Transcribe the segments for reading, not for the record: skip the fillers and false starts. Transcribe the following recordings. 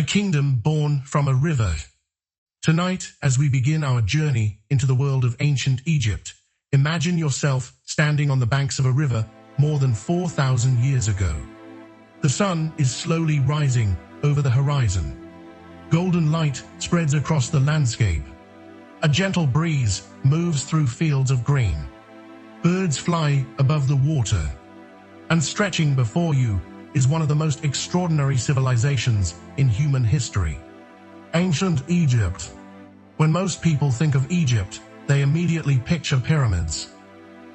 kingdom born from a river. Tonight, as we begin our journey into the world of ancient Egypt, imagine yourself standing on the banks of a river more than 4,000 years ago. The sun is slowly rising over the horizon. Golden light spreads across the landscape. A gentle breeze moves through fields of green. Birds fly above the water. And stretching before you is one of the most extraordinary civilizations in human history. Ancient Egypt. When most people think of Egypt, they immediately picture pyramids.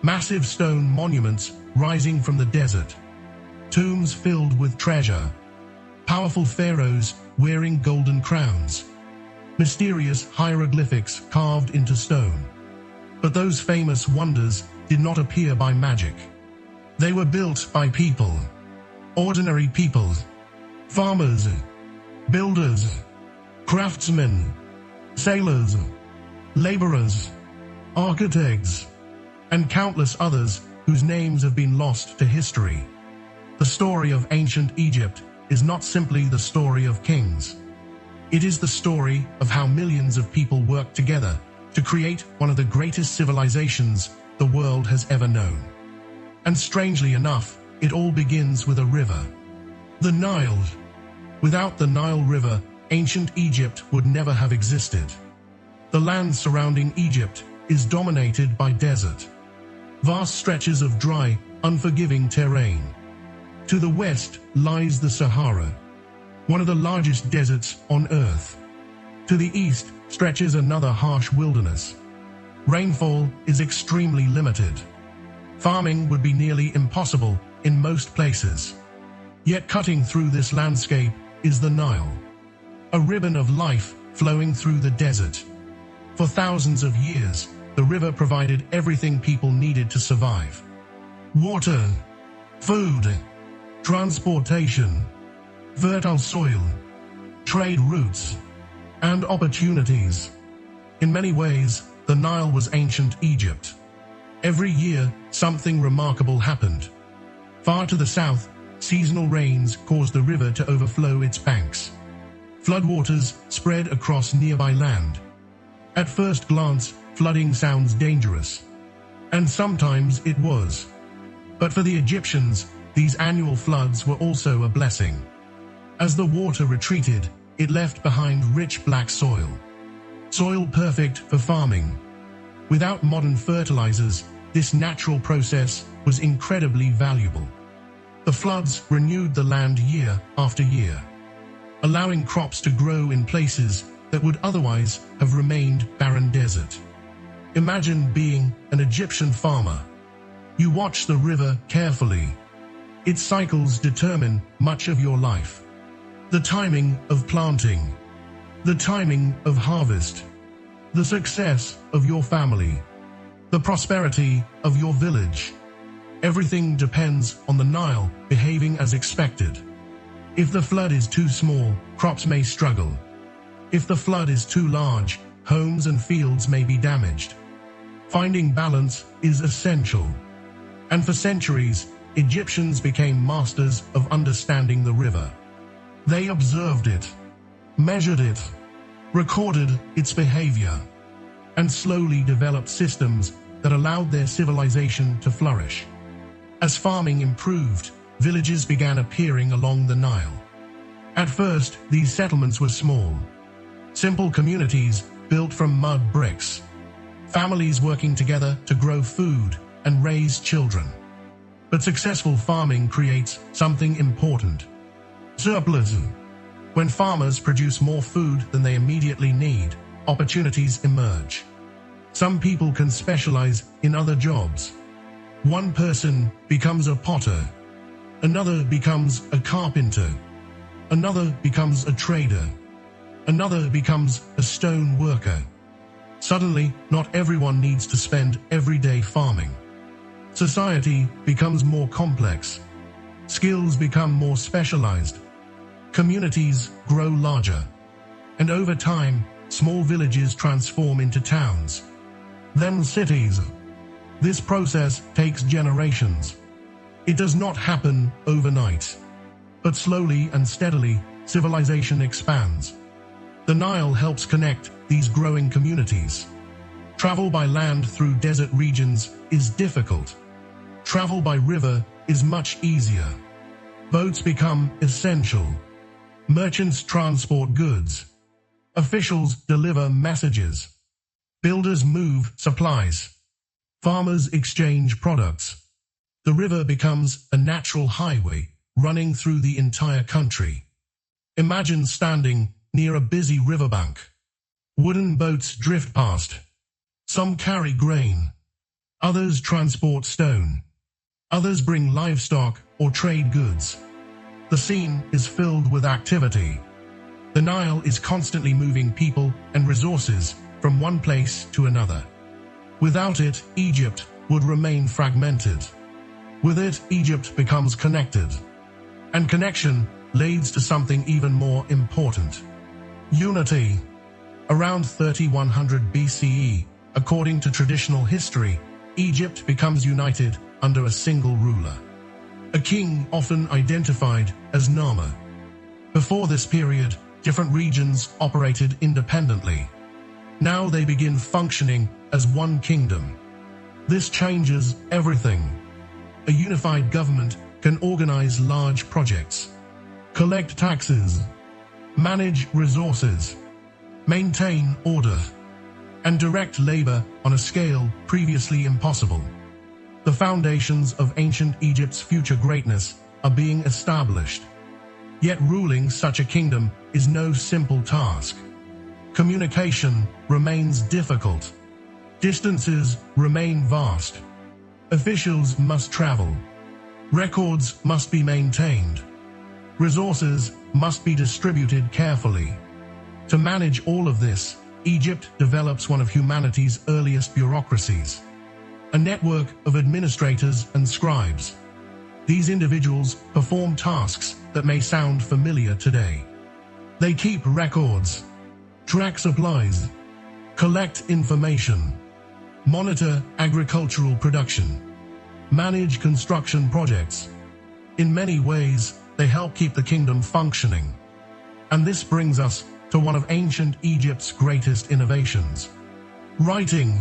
Massive stone monuments rising from the desert. Tombs filled with treasure. Powerful pharaohs wearing golden crowns. Mysterious hieroglyphics carved into stone. But those famous wonders did not appear by magic. They were built by people. Ordinary people. Farmers, builders, craftsmen, sailors, laborers, architects, and countless others whose names have been lost to history. The story of ancient Egypt is not simply the story of kings. It is the story of how millions of people worked together to create one of the greatest civilizations the world has ever known. And strangely enough, it all begins with a river. The Nile. Without the Nile River, ancient Egypt would never have existed. The land surrounding Egypt is dominated by desert. Vast stretches of dry, unforgiving terrain. To the west lies the Sahara, one of the largest deserts on Earth. To the east stretches another harsh wilderness. Rainfall is extremely limited. Farming would be nearly impossible in most places. Yet cutting through this landscape is the Nile, a ribbon of life flowing through the desert. For thousands of years, the river provided everything people needed to survive. Water, food, transportation, fertile soil, trade routes, and opportunities. In many ways, the Nile was ancient Egypt. Every year, something remarkable happened. Far to the south, seasonal rains caused the river to overflow its banks. Floodwaters spread across nearby land. At first glance, flooding sounds dangerous. And sometimes it was. But for the Egyptians, these annual floods were also a blessing. As the water retreated, it left behind rich black soil. Soil perfect for farming. Without modern fertilizers, this natural process was incredibly valuable. The floods renewed the land year after year, allowing crops to grow in places that would otherwise have remained barren desert. Imagine being an Egyptian farmer. You watch the river carefully. Its cycles determine much of your life. The timing of planting, the timing of harvest, the success of your family, the prosperity of your village. Everything depends on the Nile behaving as expected. If the flood is too small, crops may struggle. If the flood is too large, homes and fields may be damaged. Finding balance is essential. And for centuries, Egyptians became masters of understanding the river. They observed it, measured it, recorded its behavior, and slowly developed systems that allowed their civilization to flourish. As farming improved, villages began appearing along the Nile. At first, these settlements were small. Simple communities built from mud bricks. Families working together to grow food and raise children. But successful farming creates something important: surplus. When farmers produce more food than they immediately need, opportunities emerge. Some people can specialize in other jobs. One person becomes a potter. Another becomes a carpenter. Another becomes a trader. Another becomes a stone worker. Suddenly, not everyone needs to spend every day farming. Society becomes more complex. Skills become more specialized. Communities grow larger. And over time, small villages transform into towns. Then cities. This process takes generations. It does not happen overnight. But slowly and steadily, civilization expands. The Nile helps connect these growing communities. Travel by land through desert regions is difficult. Travel by river is much easier. Boats become essential. Merchants transport goods. Officials deliver messages. Builders move supplies. Farmers exchange products. The river becomes a natural highway running through the entire country. Imagine standing near a busy riverbank. Wooden boats drift past. Some carry grain. Others transport stone. Others bring livestock or trade goods. The scene is filled with activity. The Nile is constantly moving people and resources from one place to another. Without it, Egypt would remain fragmented. With it, Egypt becomes connected. And connection leads to something even more important. Unity. Around 3100 BCE, according to traditional history, Egypt becomes united under a single ruler. A king often identified as Nama. Before this period, different regions operated independently. Now they begin functioning as one kingdom. This changes everything. A unified government can organize large projects, collect taxes, manage resources, maintain order, and direct labor on a scale previously impossible. The foundations of ancient Egypt's future greatness are being established. Yet ruling such a kingdom is no simple task. Communication remains difficult. Distances remain vast. Officials must travel. Records must be maintained. Resources must be distributed carefully. To manage all of this, Egypt develops one of humanity's earliest bureaucracies, a network of administrators and scribes. These individuals perform tasks that may sound familiar today. They keep records, track supplies, collect information, monitor agricultural production, manage construction projects. In many ways, they help keep the kingdom functioning. And this brings us to one of ancient Egypt's greatest innovations: writing.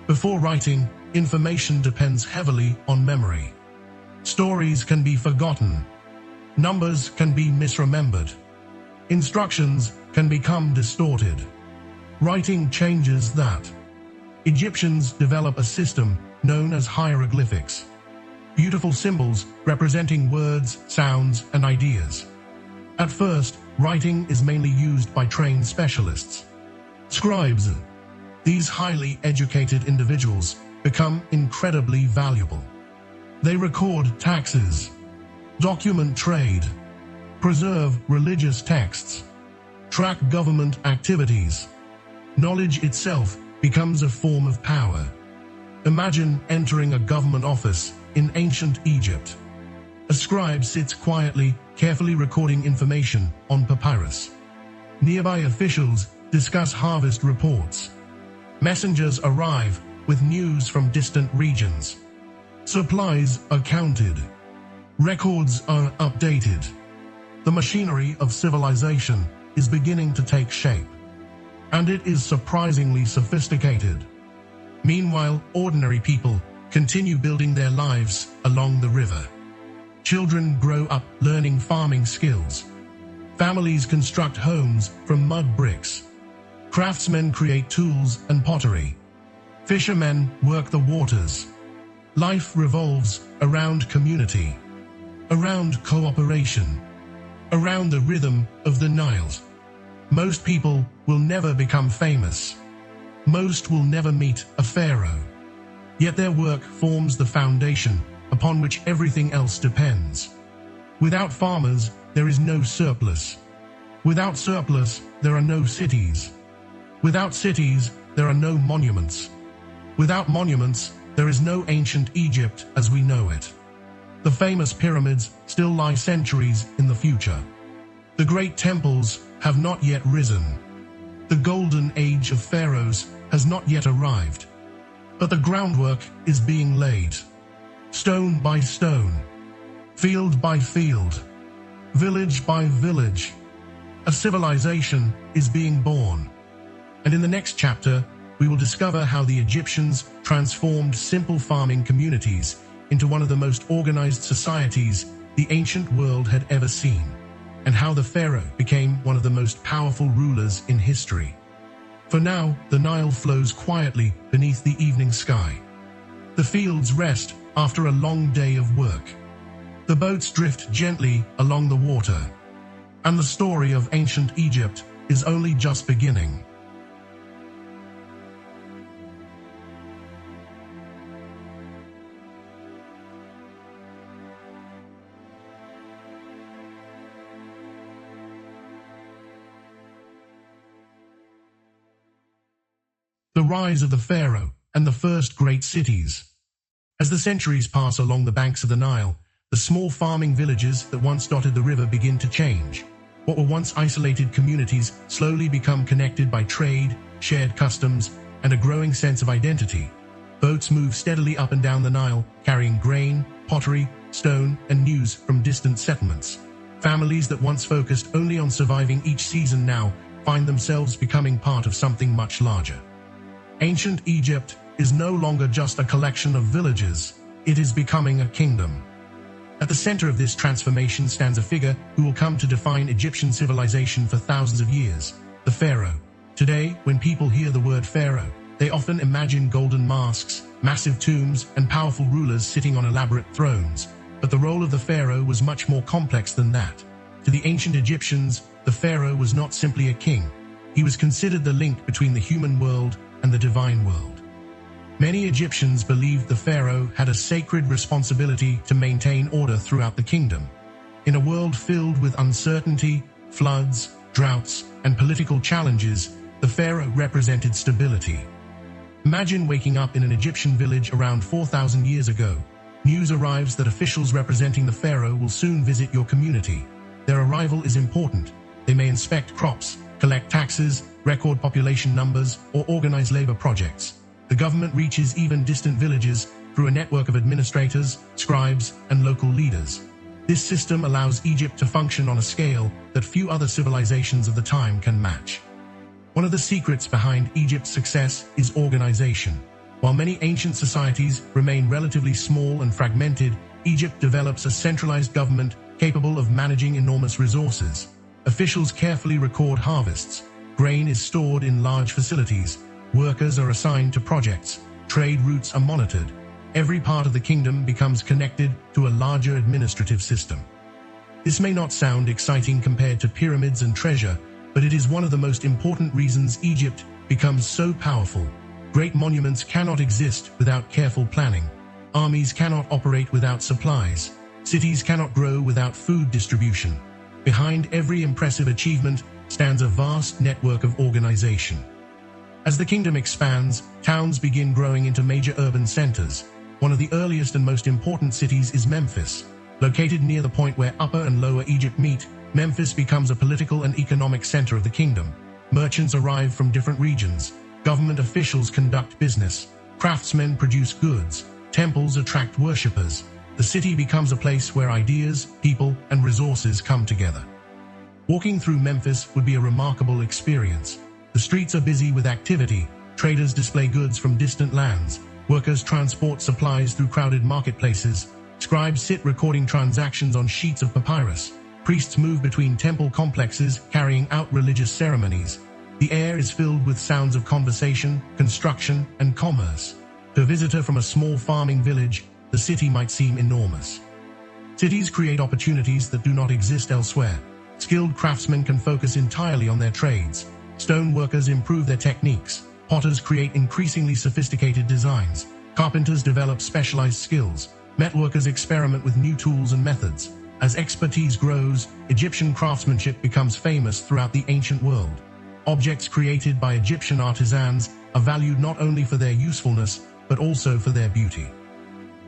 Before writing, information depends heavily on memory. Stories can be forgotten. Numbers can be misremembered. Instructions can become distorted. Writing changes that. Egyptians develop a system known as hieroglyphics, beautiful symbols representing words, sounds, and ideas. At first, writing is mainly used by trained specialists. Scribes. These highly educated individuals become incredibly valuable. They record taxes, document trade, preserve religious texts, track government activities. Knowledge itself becomes a form of power. Imagine entering a government office in ancient Egypt. A scribe sits quietly, carefully recording information on papyrus. Nearby officials discuss harvest reports. Messengers arrive with news from distant regions. Supplies are counted. Records are updated. The machinery of civilization is beginning to take shape, and it is surprisingly sophisticated. Meanwhile, ordinary people continue building their lives along the river. Children grow up learning farming skills. Families construct homes from mud bricks. Craftsmen create tools and pottery. Fishermen work the waters. Life revolves around community, around cooperation, around the rhythm of the Nile. Most people will never become famous. Most will never meet a pharaoh. Yet their work forms the foundation upon which everything else depends. Without farmers, there is no surplus. Without surplus, there are no cities. Without cities, there are no monuments. Without monuments, there is no ancient Egypt as we know it. The famous pyramids still lie centuries in the future. The great temples have not yet risen. The golden age of pharaohs has not yet arrived. But the groundwork is being laid. Stone by stone, field by field, village by village, A civilization is being born. And in the next chapter, we will discover how the Egyptians transformed simple farming communities into one of the most organized societies the ancient world had ever seen, and how the pharaoh became one of the most powerful rulers in history. For now, the Nile flows quietly beneath the evening sky. The fields rest after a long day of work. The boats drift gently along the water. And the story of ancient Egypt is only just beginning. The rise of the pharaoh and the first great cities. As the centuries pass along the banks of the Nile, the small farming villages that once dotted the river begin to change. What were once isolated communities slowly become connected by trade, shared customs, and a growing sense of identity. Boats move steadily up and down the Nile, carrying grain, pottery, stone, and news from distant settlements. Families that once focused only on surviving each season now find themselves becoming part of something much larger. Ancient Egypt is no longer just a collection of villages, it is becoming a kingdom. At the center of this transformation stands a figure who will come to define Egyptian civilization for thousands of years, the pharaoh. Today, when people hear the word pharaoh, they often imagine golden masks, massive tombs, and powerful rulers sitting on elaborate thrones. But the role of the pharaoh was much more complex than that. To the ancient Egyptians, the pharaoh was not simply a king. He was considered the link between the human world and the divine world. Many Egyptians believed the pharaoh had a sacred responsibility to maintain order throughout the kingdom. In a world filled with uncertainty, floods, droughts, and political challenges, the pharaoh represented stability. Imagine waking up in an Egyptian village around 4,000 years ago. News arrives that officials representing the pharaoh will soon visit your community. Their arrival is important. They may inspect crops, collect taxes, record population numbers, or organize labor projects. The government reaches even distant villages through a network of administrators, scribes, and local leaders. This system allows Egypt to function on a scale that few other civilizations of the time can match. One of the secrets behind Egypt's success is organization. While many ancient societies remain relatively small and fragmented, Egypt develops a centralized government capable of managing enormous resources. Officials carefully record harvests. Grain is stored in large facilities. Workers are assigned to projects. Trade routes are monitored. Every part of the kingdom becomes connected to a larger administrative system. This may not sound exciting compared to pyramids and treasure, but it is one of the most important reasons Egypt becomes so powerful. Great monuments cannot exist without careful planning. Armies cannot operate without supplies. Cities cannot grow without food distribution. Behind every impressive achievement stands a vast network of organization. As the kingdom expands, towns begin growing into major urban centers. One of the earliest and most important cities is Memphis. Located near the point where Upper and Lower Egypt meet, Memphis becomes a political and economic center of the kingdom. Merchants arrive from different regions. Government officials conduct business. Craftsmen produce goods. Temples attract worshippers. The city becomes a place where ideas, people, and resources come together. Walking through Memphis would be a remarkable experience. The streets are busy with activity. Traders display goods from distant lands. Workers transport supplies through crowded marketplaces. Scribes sit recording transactions on sheets of papyrus. Priests move between temple complexes, carrying out religious ceremonies. The air is filled with sounds of conversation, construction, and commerce. To a visitor from a small farming village, the city might seem enormous. Cities create opportunities that do not exist elsewhere. Skilled craftsmen can focus entirely on their trades. Stone workers improve their techniques. Potters create increasingly sophisticated designs. Carpenters develop specialized skills. Metalworkers experiment with new tools and methods. As expertise grows, Egyptian craftsmanship becomes famous throughout the ancient world. Objects created by Egyptian artisans are valued not only for their usefulness, but also for their beauty.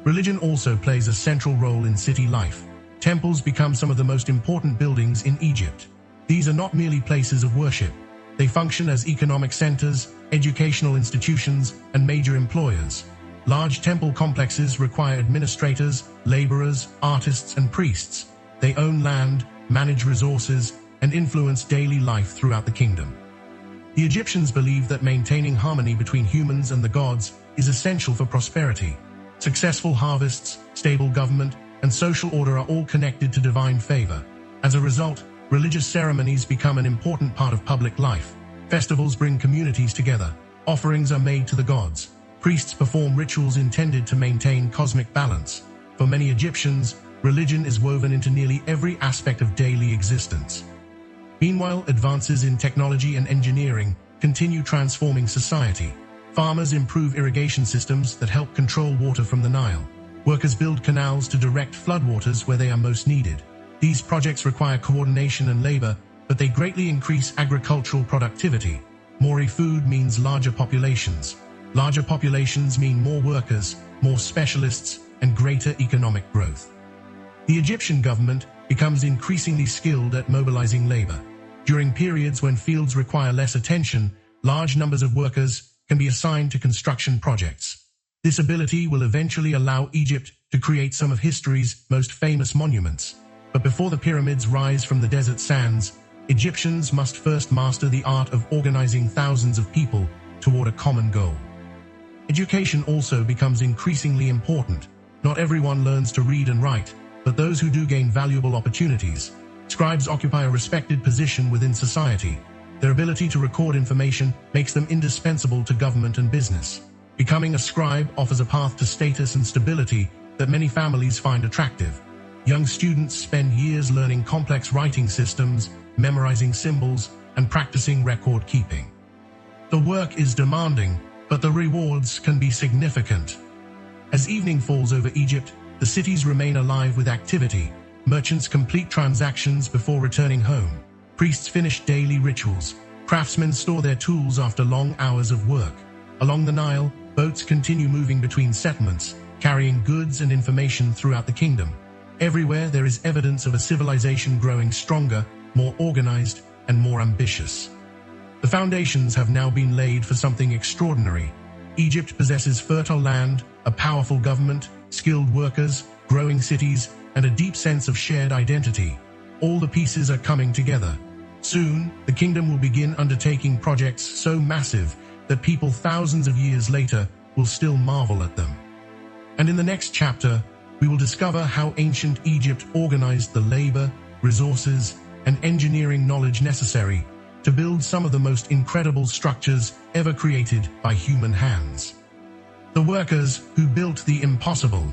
Religion also plays a central role in city life. Temples become some of the most important buildings in Egypt. These are not merely places of worship. They function as economic centers, educational institutions, and major employers. Large temple complexes require administrators, laborers, artists, and priests. They own land, manage resources, and influence daily life throughout the kingdom. The Egyptians believed that maintaining harmony between humans and the gods is essential for prosperity. Successful harvests, stable government, and social order are all connected to divine favor. As a result, religious ceremonies become an important part of public life. Festivals bring communities together. Offerings are made to the gods. Priests perform rituals intended to maintain cosmic balance. For many Egyptians, religion is woven into nearly every aspect of daily existence. Meanwhile, advances in technology and engineering continue transforming society. Farmers improve irrigation systems that help control water from the Nile. Workers build canals to direct floodwaters where they are most needed. These projects require coordination and labor, but they greatly increase agricultural productivity. More food means larger populations. Larger populations mean more workers, more specialists, and greater economic growth. The Egyptian government becomes increasingly skilled at mobilizing labor. During periods when fields require less attention, large numbers of workers can be assigned to construction projects. This ability will eventually allow Egypt to create some of history's most famous monuments. But before the pyramids rise from the desert sands, Egyptians must first master the art of organizing thousands of people toward a common goal. Education also becomes increasingly important. Not everyone learns to read and write, but those who do gain valuable opportunities. Scribes occupy a respected position within society. Their ability to record information makes them indispensable to government and business. Becoming a scribe offers a path to status and stability that many families find attractive. Young students spend years learning complex writing systems, memorizing symbols, and practicing record keeping. The work is demanding, but the rewards can be significant. As evening falls over Egypt, the cities remain alive with activity. Merchants complete transactions before returning home. Priests finish daily rituals. Craftsmen store their tools after long hours of work. Along the Nile, boats continue moving between settlements, carrying goods and information throughout the kingdom. Everywhere there is evidence of a civilization growing stronger, more organized, and more ambitious. The foundations have now been laid for something extraordinary. Egypt possesses fertile land, a powerful government, skilled workers, growing cities, and a deep sense of shared identity. All the pieces are coming together. Soon, the kingdom will begin undertaking projects so massive that people thousands of years later will still marvel at them. And in the next chapter, we will discover how ancient Egypt organized the labor, resources, and engineering knowledge necessary to build some of the most incredible structures ever created by human hands. The workers who built the impossible.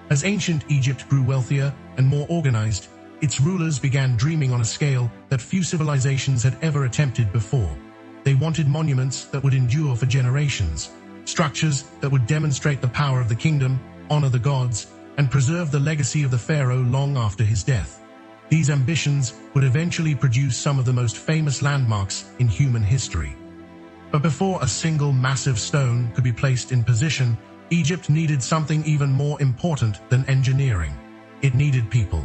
As ancient Egypt grew wealthier and more organized, its rulers began dreaming on a scale that few civilizations had ever attempted before. They wanted monuments that would endure for generations, structures that would demonstrate the power of the kingdom, honor the gods, and preserve the legacy of the pharaoh long after his death. These ambitions would eventually produce some of the most famous landmarks in human history. But before a single massive stone could be placed in position, Egypt needed something even more important than engineering. It needed people.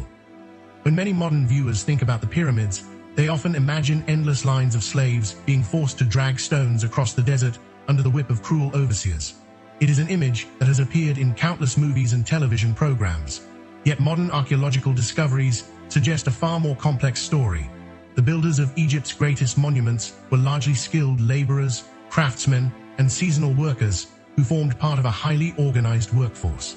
When many modern viewers think about the pyramids, they often imagine endless lines of slaves being forced to drag stones across the desert under the whip of cruel overseers. It is an image that has appeared in countless movies and television programs. Yet modern archaeological discoveries suggest a far more complex story. The builders of Egypt's greatest monuments were largely skilled laborers, craftsmen, and seasonal workers who formed part of a highly organized workforce.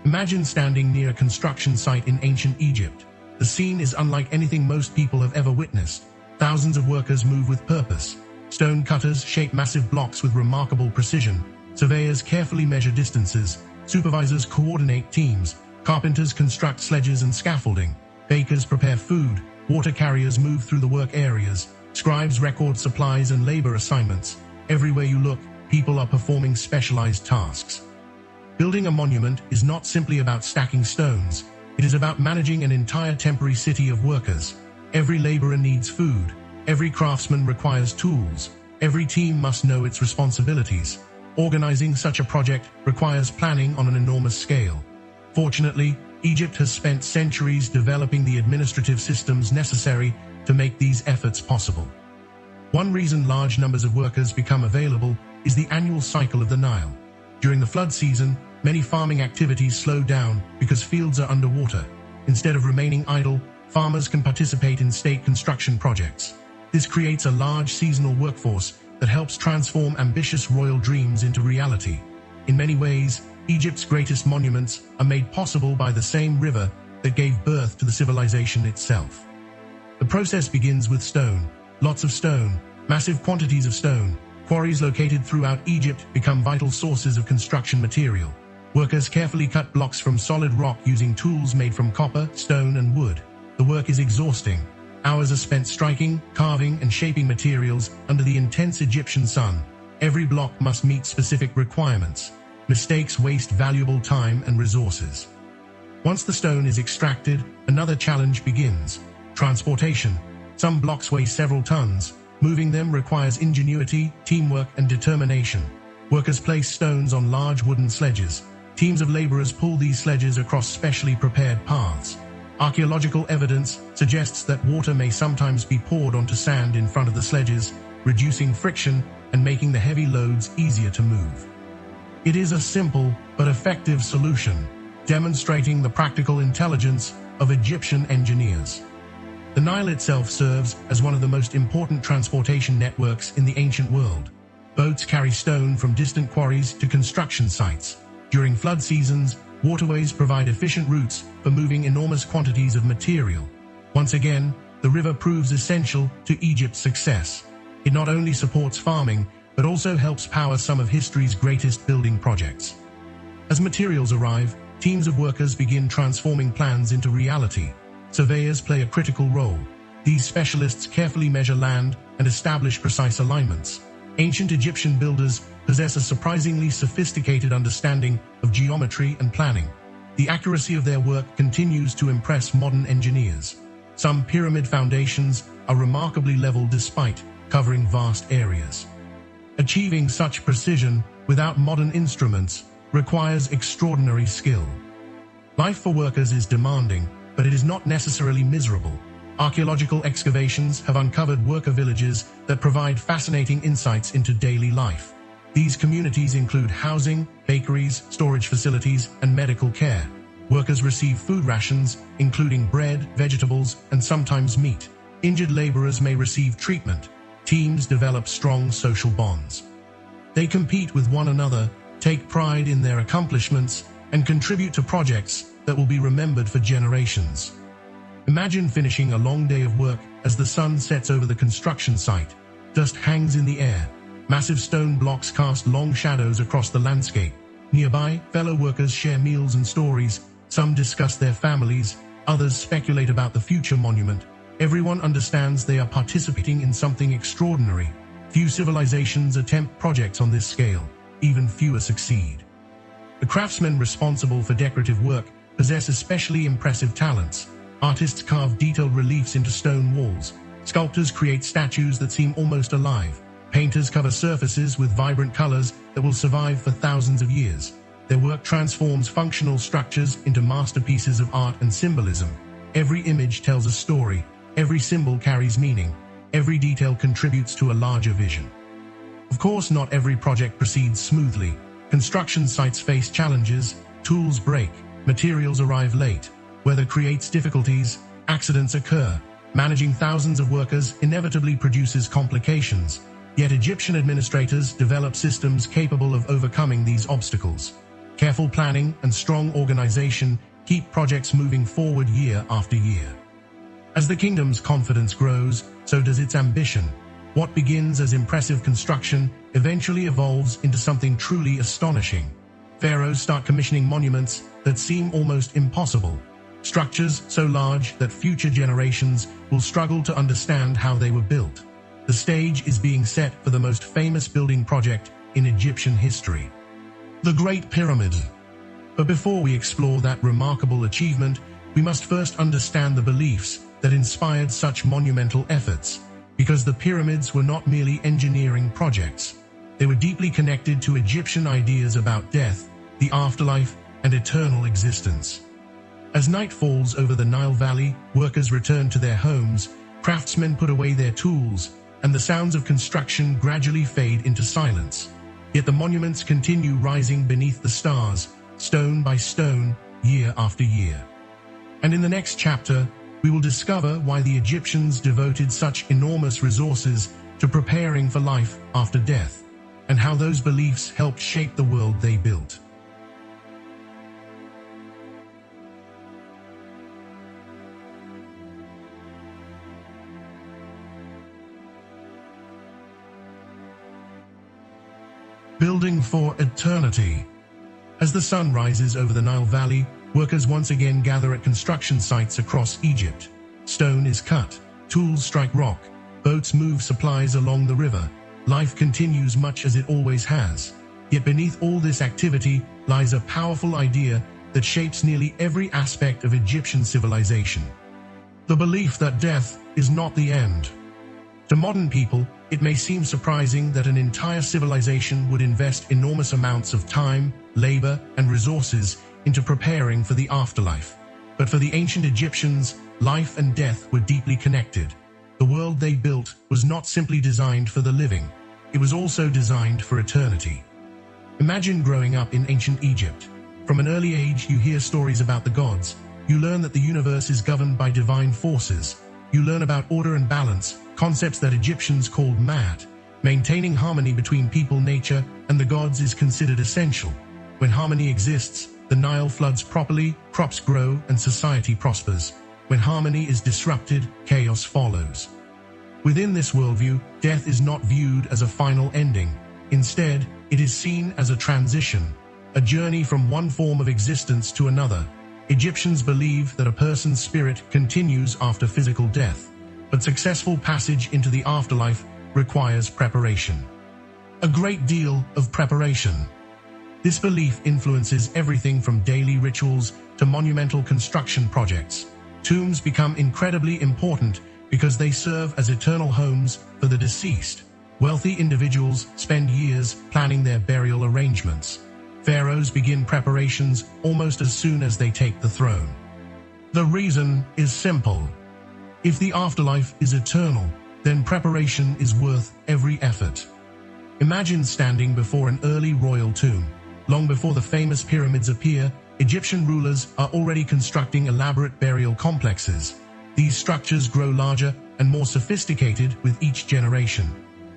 Imagine standing near a construction site in ancient Egypt. The scene is unlike anything most people have ever witnessed. Thousands of workers move with purpose. Stone cutters shape massive blocks with remarkable precision. Surveyors carefully measure distances. Supervisors coordinate teams. Carpenters construct sledges and scaffolding. Bakers prepare food. Water carriers move through the work areas. Scribes record supplies and labor assignments. Everywhere you look, people are performing specialized tasks. Building a monument is not simply about stacking stones. It is about managing an entire temporary city of workers. Every laborer needs food. Every craftsman requires tools. Every team must know its responsibilities. Organizing such a project requires planning on an enormous scale. Fortunately, Egypt has spent centuries developing the administrative systems necessary to make these efforts possible. One reason large numbers of workers become available is the annual cycle of the Nile. During the flood season, many farming activities slow down because fields are underwater. Instead of remaining idle, farmers can participate in state construction projects. This creates a large seasonal workforce that helps transform ambitious royal dreams into reality. In many ways, Egypt's greatest monuments are made possible by the same river that gave birth to the civilization itself. The process begins with stone. Lots of stone, massive quantities of stone. Quarries located throughout Egypt become vital sources of construction material. Workers carefully cut blocks from solid rock using tools made from copper, stone, and wood. The work is exhausting. Hours are spent striking, carving, and shaping materials under the intense Egyptian sun. Every block must meet specific requirements. Mistakes waste valuable time and resources. Once the stone is extracted, another challenge begins: transportation. Some blocks weigh several tons. Moving them requires ingenuity, teamwork, and determination. Workers place stones on large wooden sledges. Teams of laborers pull these sledges across specially prepared paths. Archaeological evidence suggests that water may sometimes be poured onto sand in front of the sledges, reducing friction and making the heavy loads easier to move. It is a simple but effective solution, demonstrating the practical intelligence of Egyptian engineers. The Nile itself serves as one of the most important transportation networks in the ancient world. Boats carry stone from distant quarries to construction sites. During flood seasons, waterways provide efficient routes for moving enormous quantities of material. Once again, the river proves essential to Egypt's success. It not only supports farming, but also helps power some of history's greatest building projects. As materials arrive, teams of workers begin transforming plans into reality. Surveyors play a critical role. These specialists carefully measure land and establish precise alignments. Ancient Egyptian builders possess a surprisingly sophisticated understanding of geometry and planning. The accuracy of their work continues to impress modern engineers. Some pyramid foundations are remarkably level despite covering vast areas. Achieving such precision without modern instruments requires extraordinary skill. Life for workers is demanding, but it is not necessarily miserable. Archaeological excavations have uncovered worker villages that provide fascinating insights into daily life. These communities include housing, bakeries, storage facilities, and medical care. Workers receive food rations, including bread, vegetables, and sometimes meat. Injured laborers may receive treatment. Teams develop strong social bonds. They compete with one another, take pride in their accomplishments, and contribute to projects that will be remembered for generations. Imagine finishing a long day of work as the sun sets over the construction site. Dust hangs in the air. Massive stone blocks cast long shadows across the landscape. Nearby, fellow workers share meals and stories. Some discuss their families, others speculate about the future monument. Everyone understands they are participating in something extraordinary. Few civilizations attempt projects on this scale. Even fewer succeed. The craftsmen responsible for decorative work possess especially impressive talents. Artists carve detailed reliefs into stone walls. Sculptors create statues that seem almost alive. Painters cover surfaces with vibrant colors that will survive for thousands of years. Their work transforms functional structures into masterpieces of art and symbolism. Every image tells a story. Every symbol carries meaning. Every detail contributes to a larger vision. Of course, not every project proceeds smoothly. Construction sites face challenges. Tools break. Materials arrive late. Weather creates difficulties. Accidents occur. Managing thousands of workers inevitably produces complications. Yet Egyptian administrators develop systems capable of overcoming these obstacles. Careful planning and strong organization keep projects moving forward year after year. As the kingdom's confidence grows, so does its ambition. What begins as impressive construction eventually evolves into something truly astonishing. Pharaohs start commissioning monuments that seem almost impossible. Structures so large that future generations will struggle to understand how they were built. The stage is being set for the most famous building project in Egyptian history, the Great Pyramid. But before we explore that remarkable achievement, we must first understand the beliefs that inspired such monumental efforts, because the pyramids were not merely engineering projects. They were deeply connected to Egyptian ideas about death, the afterlife, and eternal existence. As night falls over the Nile Valley, workers return to their homes, craftsmen put away their tools, and the sounds of construction gradually fade into silence. Yet the monuments continue rising beneath the stars, stone by stone, year after year. And in the next chapter, we will discover why the Egyptians devoted such enormous resources to preparing for life after death, and how those beliefs helped shape the world they built. Building for eternity. As the sun rises over the Nile Valley, workers once again gather at construction sites across Egypt. Stone is cut, tools strike rock, boats move supplies along the river. Life continues much as it always has. Yet beneath all this activity lies a powerful idea that shapes nearly every aspect of Egyptian civilization. The belief that death is not the end. To modern people, it may seem surprising that an entire civilization would invest enormous amounts of time, labor, and resources into preparing for the afterlife. But for the ancient Egyptians, life and death were deeply connected. The world they built was not simply designed for the living, it was also designed for eternity. Imagine growing up in ancient Egypt. From an early age, you hear stories about the gods. You learn that the universe is governed by divine forces. You learn about order and balance, concepts that Egyptians called mad. Maintaining harmony between people, nature, and the gods is considered essential. When harmony exists, the Nile floods properly, crops grow, and society prospers. When harmony is disrupted, chaos follows. Within this worldview, death is not viewed as a final ending. Instead, it is seen as a transition, a journey from one form of existence to another. Egyptians believe that a person's spirit continues after physical death, but successful passage into the afterlife requires preparation. A great deal of preparation. This belief influences everything from daily rituals to monumental construction projects. Tombs become incredibly important because they serve as eternal homes for the deceased. Wealthy individuals spend years planning their burial arrangements. Pharaohs begin preparations almost as soon as they take the throne. The reason is simple. If the afterlife is eternal, then preparation is worth every effort. Imagine standing before an early royal tomb. Long before the famous pyramids appear, Egyptian rulers are already constructing elaborate burial complexes. These structures grow larger and more sophisticated with each generation.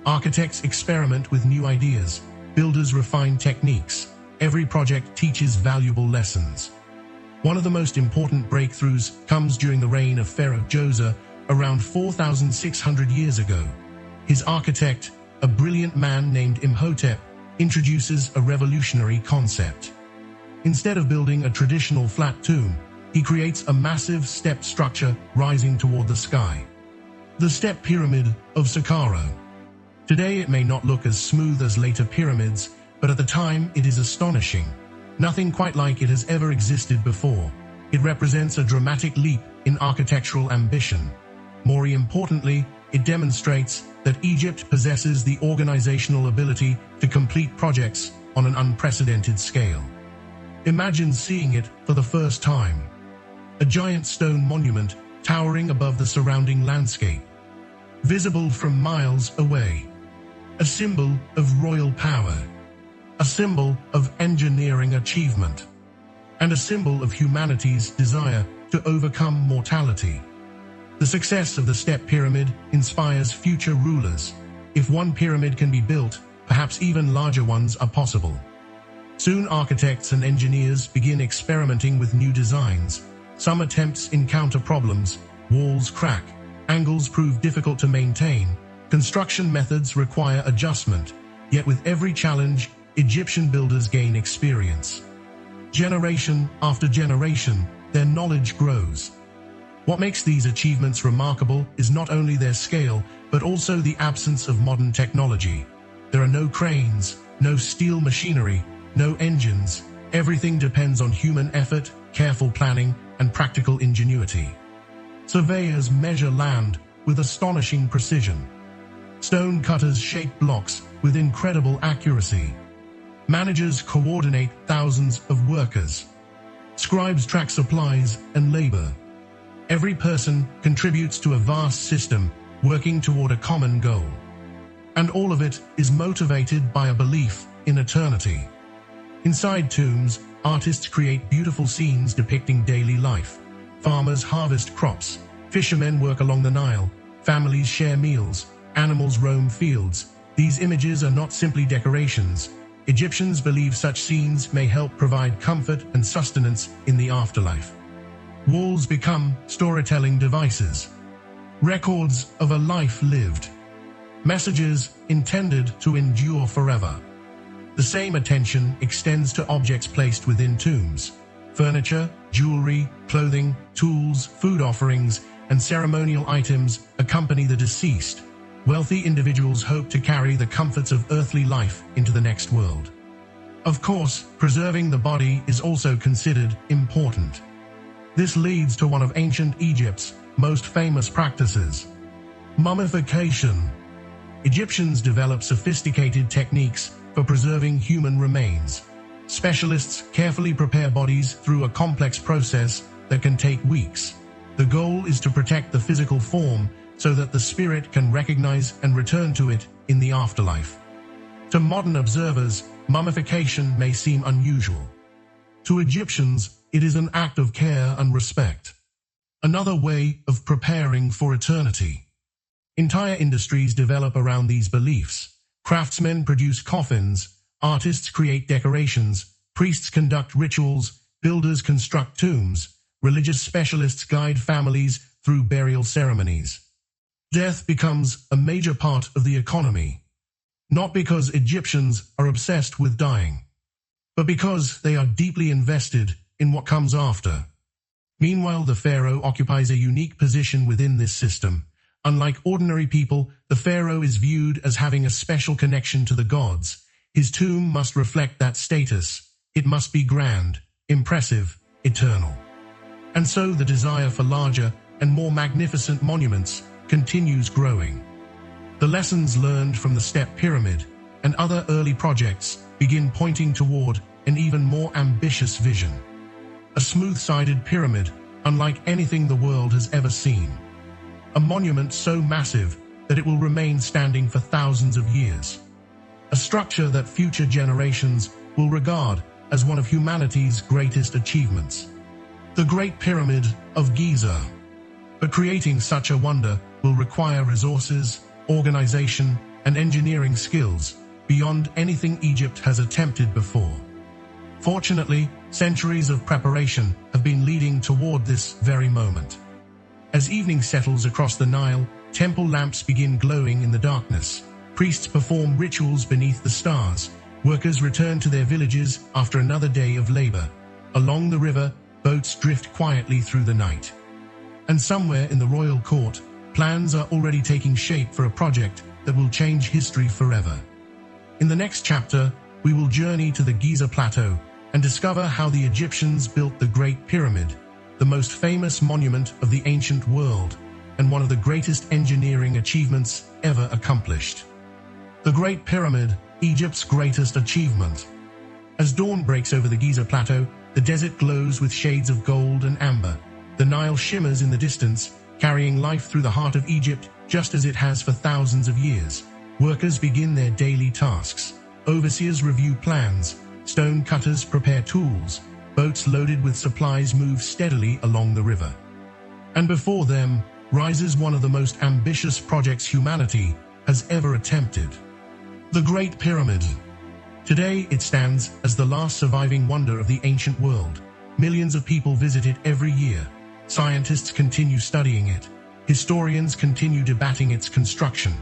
Architects experiment with new ideas. Builders refine techniques. Every project teaches valuable lessons. One of the most important breakthroughs comes during the reign of Pharaoh Djoser around 4,600 years ago. His architect, a brilliant man named Imhotep, introduces a revolutionary concept. Instead of building a traditional flat tomb, he creates a massive step structure rising toward the sky. The Step Pyramid of Saqqara. Today it may not look as smooth as later pyramids, but at the time it is astonishing. Nothing quite like it has ever existed before. It represents a dramatic leap in architectural ambition. More importantly, it demonstrates that Egypt possesses the organizational ability to complete projects on an unprecedented scale. Imagine seeing it for the first time. A giant stone monument towering above the surrounding landscape, visible from miles away. A symbol of royal power, a symbol of engineering achievement, and a symbol of humanity's desire to overcome mortality. The success of the Step Pyramid inspires future rulers. If one pyramid can be built, perhaps even larger ones are possible. Soon architects and engineers begin experimenting with new designs. Some attempts encounter problems, walls crack, angles prove difficult to maintain, construction methods require adjustment. Yet with every challenge, Egyptian builders gain experience. Generation after generation, their knowledge grows. What makes these achievements remarkable is not only their scale, but also the absence of modern technology. There are no cranes, no steel machinery, no engines. Everything depends on human effort, careful planning, and practical ingenuity. Surveyors measure land with astonishing precision. Stone cutters shape blocks with incredible accuracy. Managers coordinate thousands of workers. Scribes track supplies and labor. Every person contributes to a vast system working toward a common goal. And all of it is motivated by a belief in eternity. Inside tombs, artists create beautiful scenes depicting daily life. Farmers harvest crops, Fishermen work along the Nile, families share meals, animals roam fields. These images are not simply decorations. Egyptians believe such scenes may help provide comfort and sustenance in the afterlife. Walls become storytelling devices, records of a life lived, messages intended to endure forever. The same attention extends to objects placed within tombs. Furniture, jewelry, clothing, tools, food offerings, and ceremonial items accompany the deceased. Wealthy individuals hope to carry the comforts of earthly life into the next world. Of course, preserving the body is also considered important. This leads to one of ancient Egypt's most famous practices: mummification. Egyptians developed sophisticated techniques for preserving human remains. Specialists carefully prepare bodies through a complex process that can take weeks. The goal is to protect the physical form so that the spirit can recognize and return to it in the afterlife. To modern observers, mummification may seem unusual. To Egyptians, it is an act of care and respect. Another way of preparing for eternity. Entire industries develop around these beliefs. Craftsmen produce coffins, artists create decorations, priests conduct rituals, builders construct tombs, religious specialists guide families through burial ceremonies. Death becomes a major part of the economy, not because Egyptians are obsessed with dying, but because they are deeply invested in what comes after. Meanwhile, the pharaoh occupies a unique position within this system. Unlike ordinary people, the pharaoh is viewed as having a special connection to the gods. His tomb must reflect that status. It must be grand, impressive, eternal. And so the desire for larger and more magnificent monuments continues growing. The lessons learned from the Step Pyramid and other early projects begin pointing toward an even more ambitious vision. A smooth-sided pyramid, unlike anything the world has ever seen. A monument so massive that it will remain standing for thousands of years. A structure that future generations will regard as one of humanity's greatest achievements. The Great Pyramid of Giza. But creating such a wonder will require resources, organization, and engineering skills beyond anything Egypt has attempted before. Fortunately, centuries of preparation have been leading toward this very moment. As evening settles across the Nile, temple lamps begin glowing in the darkness. Priests perform rituals beneath the stars. Workers return to their villages after another day of labor. Along the river, boats drift quietly through the night. And somewhere in the royal court, plans are already taking shape for a project that will change history forever. In the next chapter, we will journey to the Giza Plateau and discover how the Egyptians built the Great Pyramid, the most famous monument of the ancient world, and one of the greatest engineering achievements ever accomplished. The Great Pyramid, Egypt's greatest achievement. As dawn breaks over the Giza Plateau, the desert glows with shades of gold and amber. The Nile shimmers in the distance, carrying life through the heart of Egypt just as it has for thousands of years. Workers begin their daily tasks. Overseers review plans. Stone cutters prepare tools. Boats loaded with supplies move steadily along the river. And before them rises one of the most ambitious projects humanity has ever attempted. The Great Pyramid. Today it stands as the last surviving wonder of the ancient world. Millions of people visit it every year. Scientists continue studying it. Historians continue debating its construction.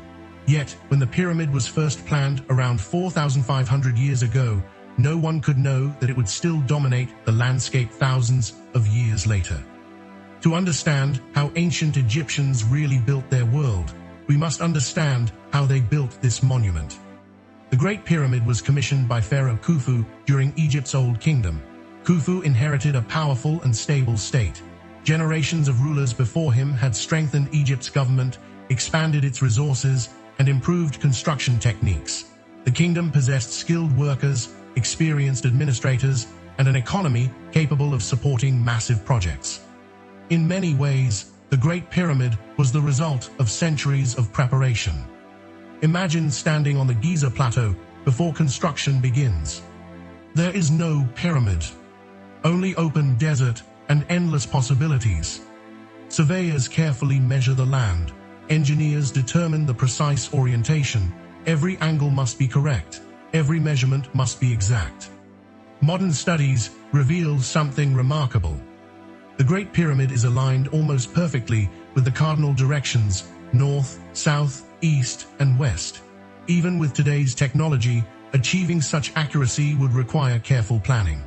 Yet, when the pyramid was first planned around 4,500 years ago, no one could know that it would still dominate the landscape thousands of years later. To understand how ancient Egyptians really built their world, we must understand how they built this monument. The Great Pyramid was commissioned by Pharaoh Khufu during Egypt's Old Kingdom. Khufu inherited a powerful and stable state. Generations of rulers before him had strengthened Egypt's government, expanded its resources, and improved construction techniques. The kingdom possessed skilled workers, experienced administrators, and an economy capable of supporting massive projects. In many ways, the Great Pyramid was the result of centuries of preparation. Imagine standing on the Giza Plateau before construction begins. There is no pyramid, only open desert and endless possibilities. Surveyors carefully measure the land. Engineers determine the precise orientation. Every angle must be correct. Every measurement must be exact. Modern studies reveal something remarkable. The Great Pyramid is aligned almost perfectly with the cardinal directions: north, south, east, and west. Even with today's technology, achieving such accuracy would require careful planning.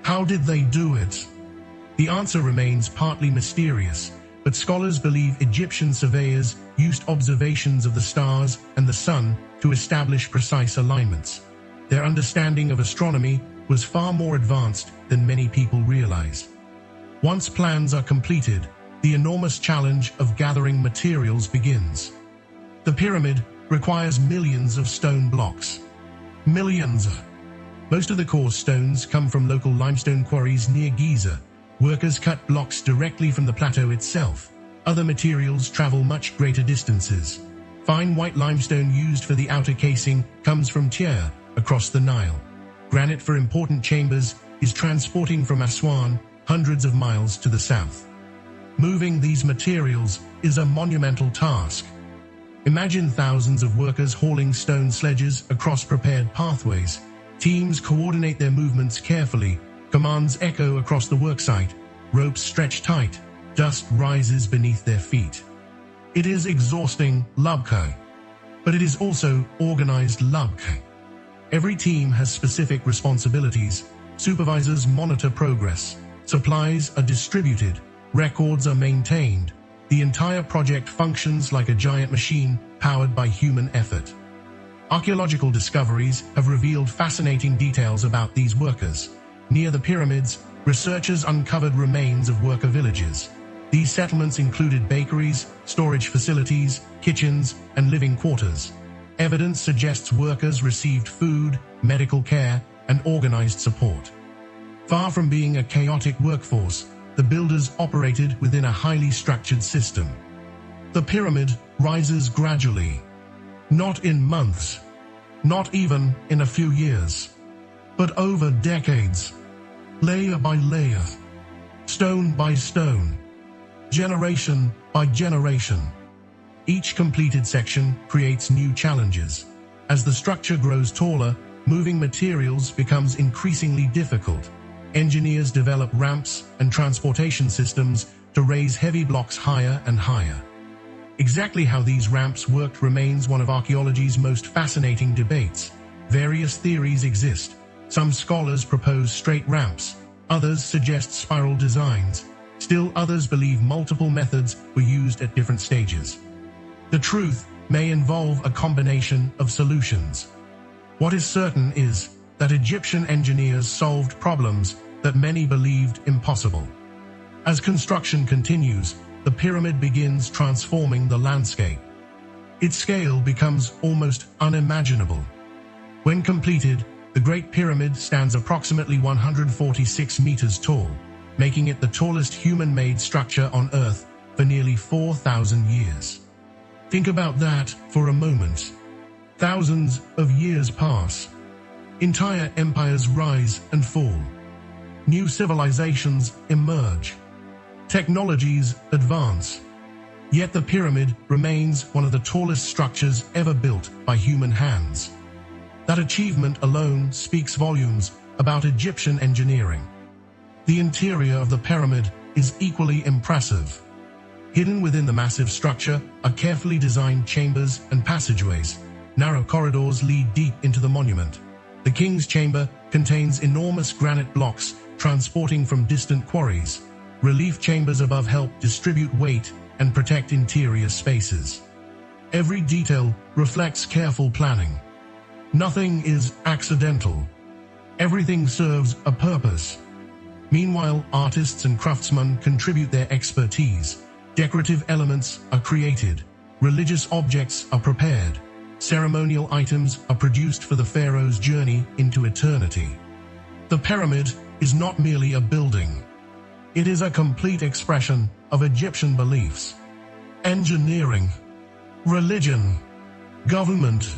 How did they do it? The answer remains partly mysterious, but scholars believe Egyptian surveyors used observations of the stars and the sun to establish precise alignments. Their understanding of astronomy was far more advanced than many people realize. Once plans are completed, the enormous challenge of gathering materials begins. The pyramid requires millions of stone blocks. Millions. Most of the coarse stones come from local limestone quarries near Giza. Workers cut blocks directly from the plateau itself. Other materials travel much greater distances. Fine white limestone used for the outer casing comes from Tyre, across the Nile. Granite for important chambers is transporting from Aswan, hundreds of miles to the south. Moving these materials is a monumental task. Imagine thousands of workers hauling stone sledges across prepared pathways. Teams coordinate their movements carefully. Commands echo across the worksite. Ropes stretch tight. Dust rises beneath their feet. It is exhausting labor, but it is also organized labor. Every team has specific responsibilities. Supervisors monitor progress. Supplies are distributed. Records are maintained. The entire project functions like a giant machine powered by human effort. Archaeological discoveries have revealed fascinating details about these workers. Near the pyramids, researchers uncovered remains of worker villages. These settlements included bakeries, storage facilities, kitchens, and living quarters. Evidence suggests workers received food, medical care, and organized support. Far from being a chaotic workforce, the builders operated within a highly structured system. The pyramid rises gradually, not in months, not even in a few years, but over decades, layer by layer, stone by stone, generation by generation. Each completed section creates new challenges. As the structure grows taller, moving materials becomes increasingly difficult. Engineers develop ramps and transportation systems to raise heavy blocks higher and higher. Exactly how these ramps worked remains one of archaeology's most fascinating debates. Various theories exist. Some scholars propose straight ramps, others suggest spiral designs. Still others believe multiple methods were used at different stages. The truth may involve a combination of solutions. What is certain is that Egyptian engineers solved problems that many believed impossible. As construction continues, the pyramid begins transforming the landscape. Its scale becomes almost unimaginable. When completed, the Great Pyramid stands approximately 146 meters tall, making it the tallest human-made structure on Earth for nearly 4,000 years. Think about that for a moment. Thousands of years pass. Entire empires rise and fall. New civilizations emerge. Technologies advance. Yet the pyramid remains one of the tallest structures ever built by human hands. That achievement alone speaks volumes about Egyptian engineering. The interior of the pyramid is equally impressive. Hidden within the massive structure are carefully designed chambers and passageways. Narrow corridors lead deep into the monument. The king's chamber contains enormous granite blocks transporting from distant quarries. Relief chambers above help distribute weight and protect interior spaces. Every detail reflects careful planning. Nothing is accidental. Everything serves a purpose. Meanwhile, artists and craftsmen contribute their expertise. Decorative elements are created. Religious objects are prepared. Ceremonial items are produced for the pharaoh's journey into eternity. The pyramid is not merely a building. It is a complete expression of Egyptian beliefs. Engineering, religion, government,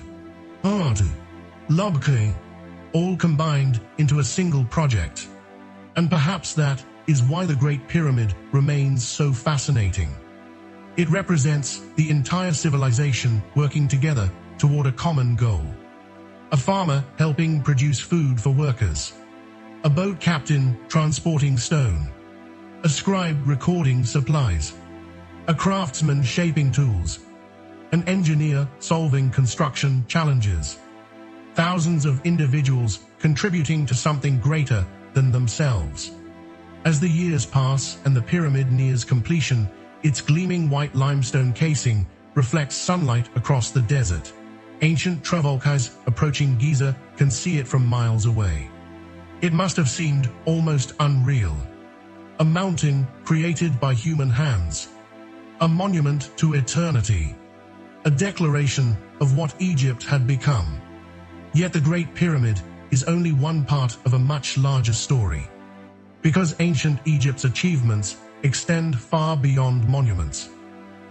art, labor, all combined into a single project. And perhaps that is why the Great Pyramid remains so fascinating. It represents the entire civilization working together toward a common goal. A farmer helping produce food for workers. A boat captain transporting stone. A scribe recording supplies. A craftsman shaping tools. An engineer solving construction challenges. Thousands of individuals contributing to something greater than themselves. As the years pass and the pyramid nears completion, its gleaming white limestone casing reflects sunlight across the desert. Ancient travelers approaching Giza can see it from miles away. It must have seemed almost unreal. A mountain created by human hands. A monument to eternity. A declaration of what Egypt had become. Yet the Great Pyramid is only one part of a much larger story. Because ancient Egypt's achievements extend far beyond monuments.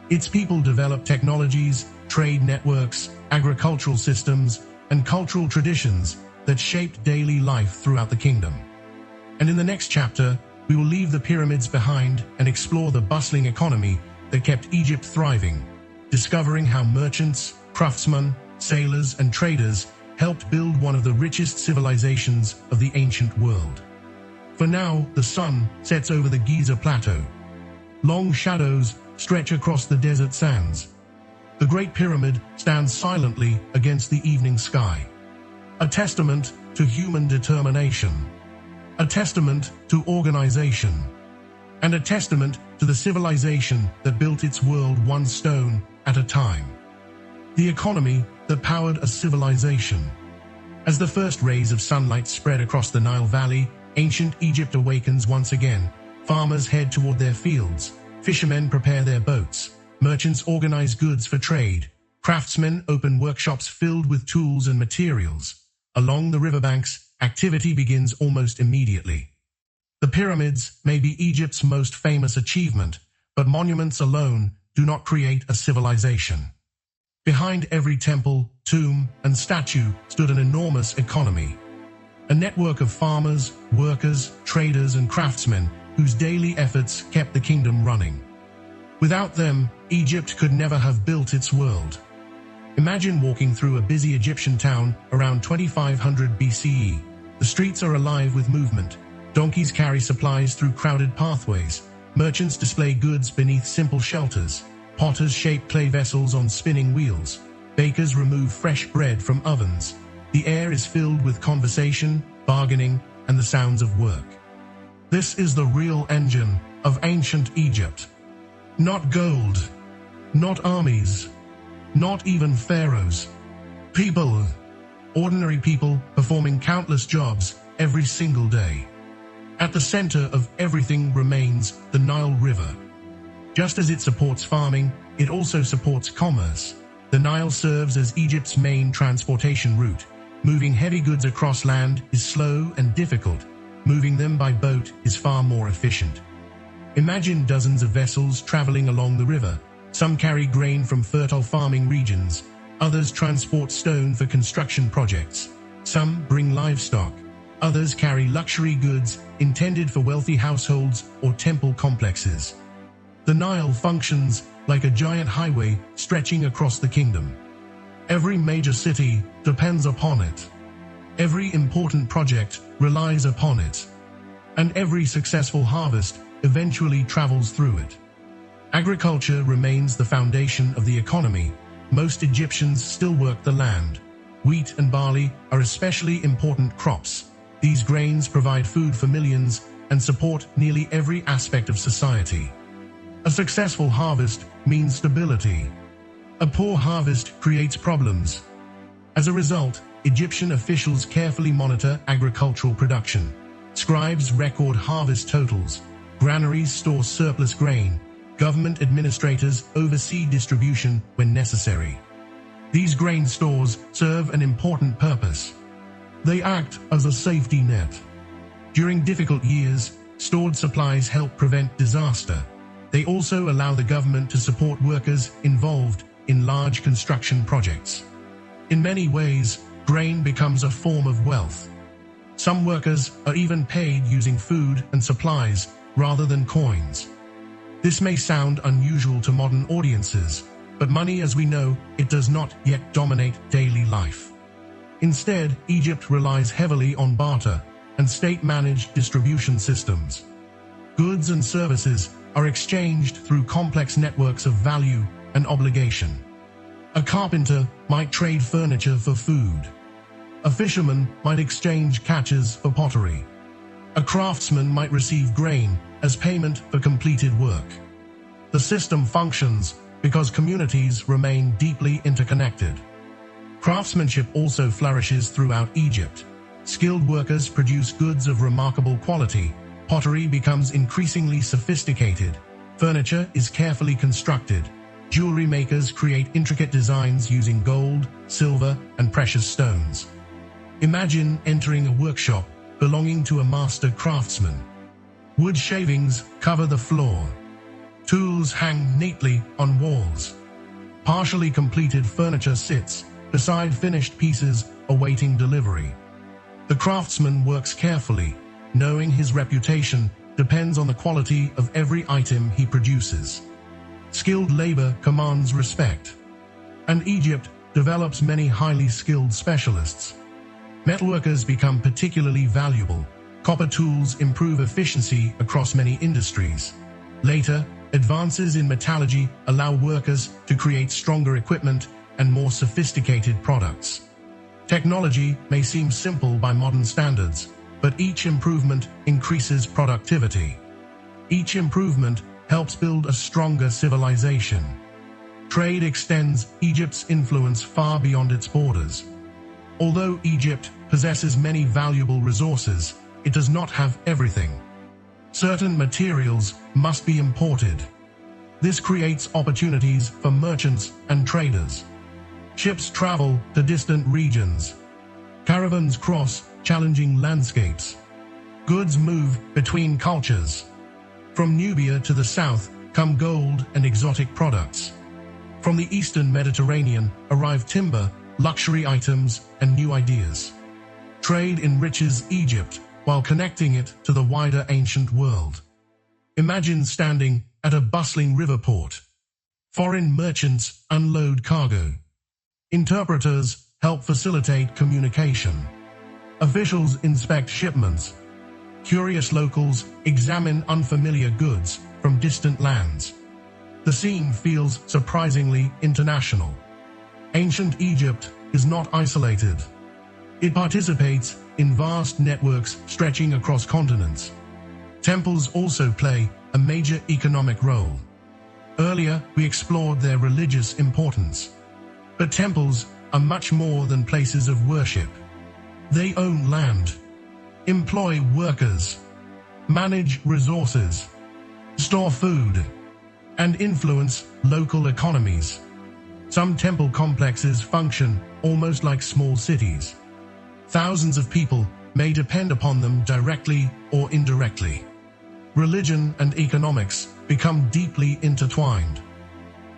Its people developed technologies, trade networks, agricultural systems, and cultural traditions that shaped daily life throughout the kingdom. And in the next chapter, we will leave the pyramids behind and explore the bustling economy that kept Egypt thriving, discovering how merchants, craftsmen, sailors, and traders helped build one of the richest civilizations of the ancient world. For now, the sun sets over the Giza plateau. Long shadows stretch across the desert sands. The Great Pyramid stands silently against the evening sky. A testament to human determination. A testament to organization. And a testament to the civilization that built its world one stone at a time. The economy that powered a civilization. As the first rays of sunlight spread across the Nile Valley, ancient Egypt awakens once again. Farmers head toward their fields. Fishermen prepare their boats. Merchants organize goods for trade. Craftsmen open workshops filled with tools and materials. Along the riverbanks, activity begins almost immediately. The pyramids may be Egypt's most famous achievement, but monuments alone do not create a civilization. Behind every temple, tomb, and statue stood an enormous economy. A network of farmers, workers, traders, and craftsmen whose daily efforts kept the kingdom running. Without them, Egypt could never have built its world. Imagine walking through a busy Egyptian town around 2500 BCE. The streets are alive with movement. Donkeys carry supplies through crowded pathways. Merchants display goods beneath simple shelters. Potters shape clay vessels on spinning wheels. Bakers remove fresh bread from ovens. The air is filled with conversation, bargaining, and the sounds of work. This is the real engine of ancient Egypt. Not gold, not armies, not even pharaohs. People, ordinary people performing countless jobs every single day. At the center of everything remains the Nile River. Just as it supports farming, it also supports commerce. The Nile serves as Egypt's main transportation route. Moving heavy goods across land is slow and difficult. Moving them by boat is far more efficient. Imagine dozens of vessels traveling along the river. Some carry grain from fertile farming regions. Others transport stone for construction projects. Some bring livestock. Others carry luxury goods intended for wealthy households or temple complexes. The Nile functions like a giant highway stretching across the kingdom. Every major city depends upon it. Every important project relies upon it. And every successful harvest eventually travels through it. Agriculture remains the foundation of the economy. Most Egyptians still work the land. Wheat and barley are especially important crops. These grains provide food for millions and support nearly every aspect of society. A successful harvest means stability. A poor harvest creates problems. As a result, Egyptian officials carefully monitor agricultural production. Scribes record harvest totals. Granaries store surplus grain. Government administrators oversee distribution when necessary. These grain stores serve an important purpose. They act as a safety net. During difficult years, stored supplies help prevent disaster. They also allow the government to support workers involved in large construction projects. In many ways, grain becomes a form of wealth. Some workers are even paid using food and supplies rather than coins. This may sound unusual to modern audiences, but money as we know it does not yet dominate daily life. Instead, Egypt relies heavily on barter and state-managed distribution systems. Goods and services are exchanged through complex networks of value and obligation. A carpenter might trade furniture for food. A fisherman might exchange catches for pottery. A craftsman might receive grain as payment for completed work. The system functions because communities remain deeply interconnected. Craftsmanship also flourishes throughout Egypt. Skilled workers produce goods of remarkable quality. Pottery becomes increasingly sophisticated. Furniture is carefully constructed. Jewelry makers create intricate designs using gold, silver, and precious stones. Imagine entering a workshop belonging to a master craftsman. Wood shavings cover the floor. Tools hang neatly on walls. Partially completed furniture sits beside finished pieces awaiting delivery. The craftsman works carefully, knowing his reputation depends on the quality of every item he produces. Skilled labor commands respect, and Egypt develops many highly skilled specialists. Metalworkers become particularly valuable. Copper tools improve efficiency across many industries. Later, advances in metallurgy allow workers to create stronger equipment and more sophisticated products. Technology may seem simple by modern standards, but each improvement increases productivity. Each improvement helps build a stronger civilization. Trade extends Egypt's influence far beyond its borders. Although Egypt possesses many valuable resources, it does not have everything. Certain materials must be imported. This creates opportunities for merchants and traders. Ships travel to distant regions. Caravans cross challenging landscapes. Goods move between cultures. From Nubia to the south come gold and exotic products. From the eastern Mediterranean arrive timber, luxury items, and new ideas. Trade enriches Egypt while connecting it to the wider ancient world. Imagine standing at a bustling river port. Foreign merchants unload cargo. Interpreters help facilitate communication. Officials inspect shipments. Curious locals examine unfamiliar goods from distant lands. The scene feels surprisingly international. Ancient Egypt is not isolated. It participates in vast networks stretching across continents. Temples also play a major economic role. Earlier, we explored their religious importance. But temples are much more than places of worship. They own land, employ workers, manage resources, store food, and influence local economies. Some temple complexes function almost like small cities. Thousands of people may depend upon them directly or indirectly. Religion and economics become deeply intertwined.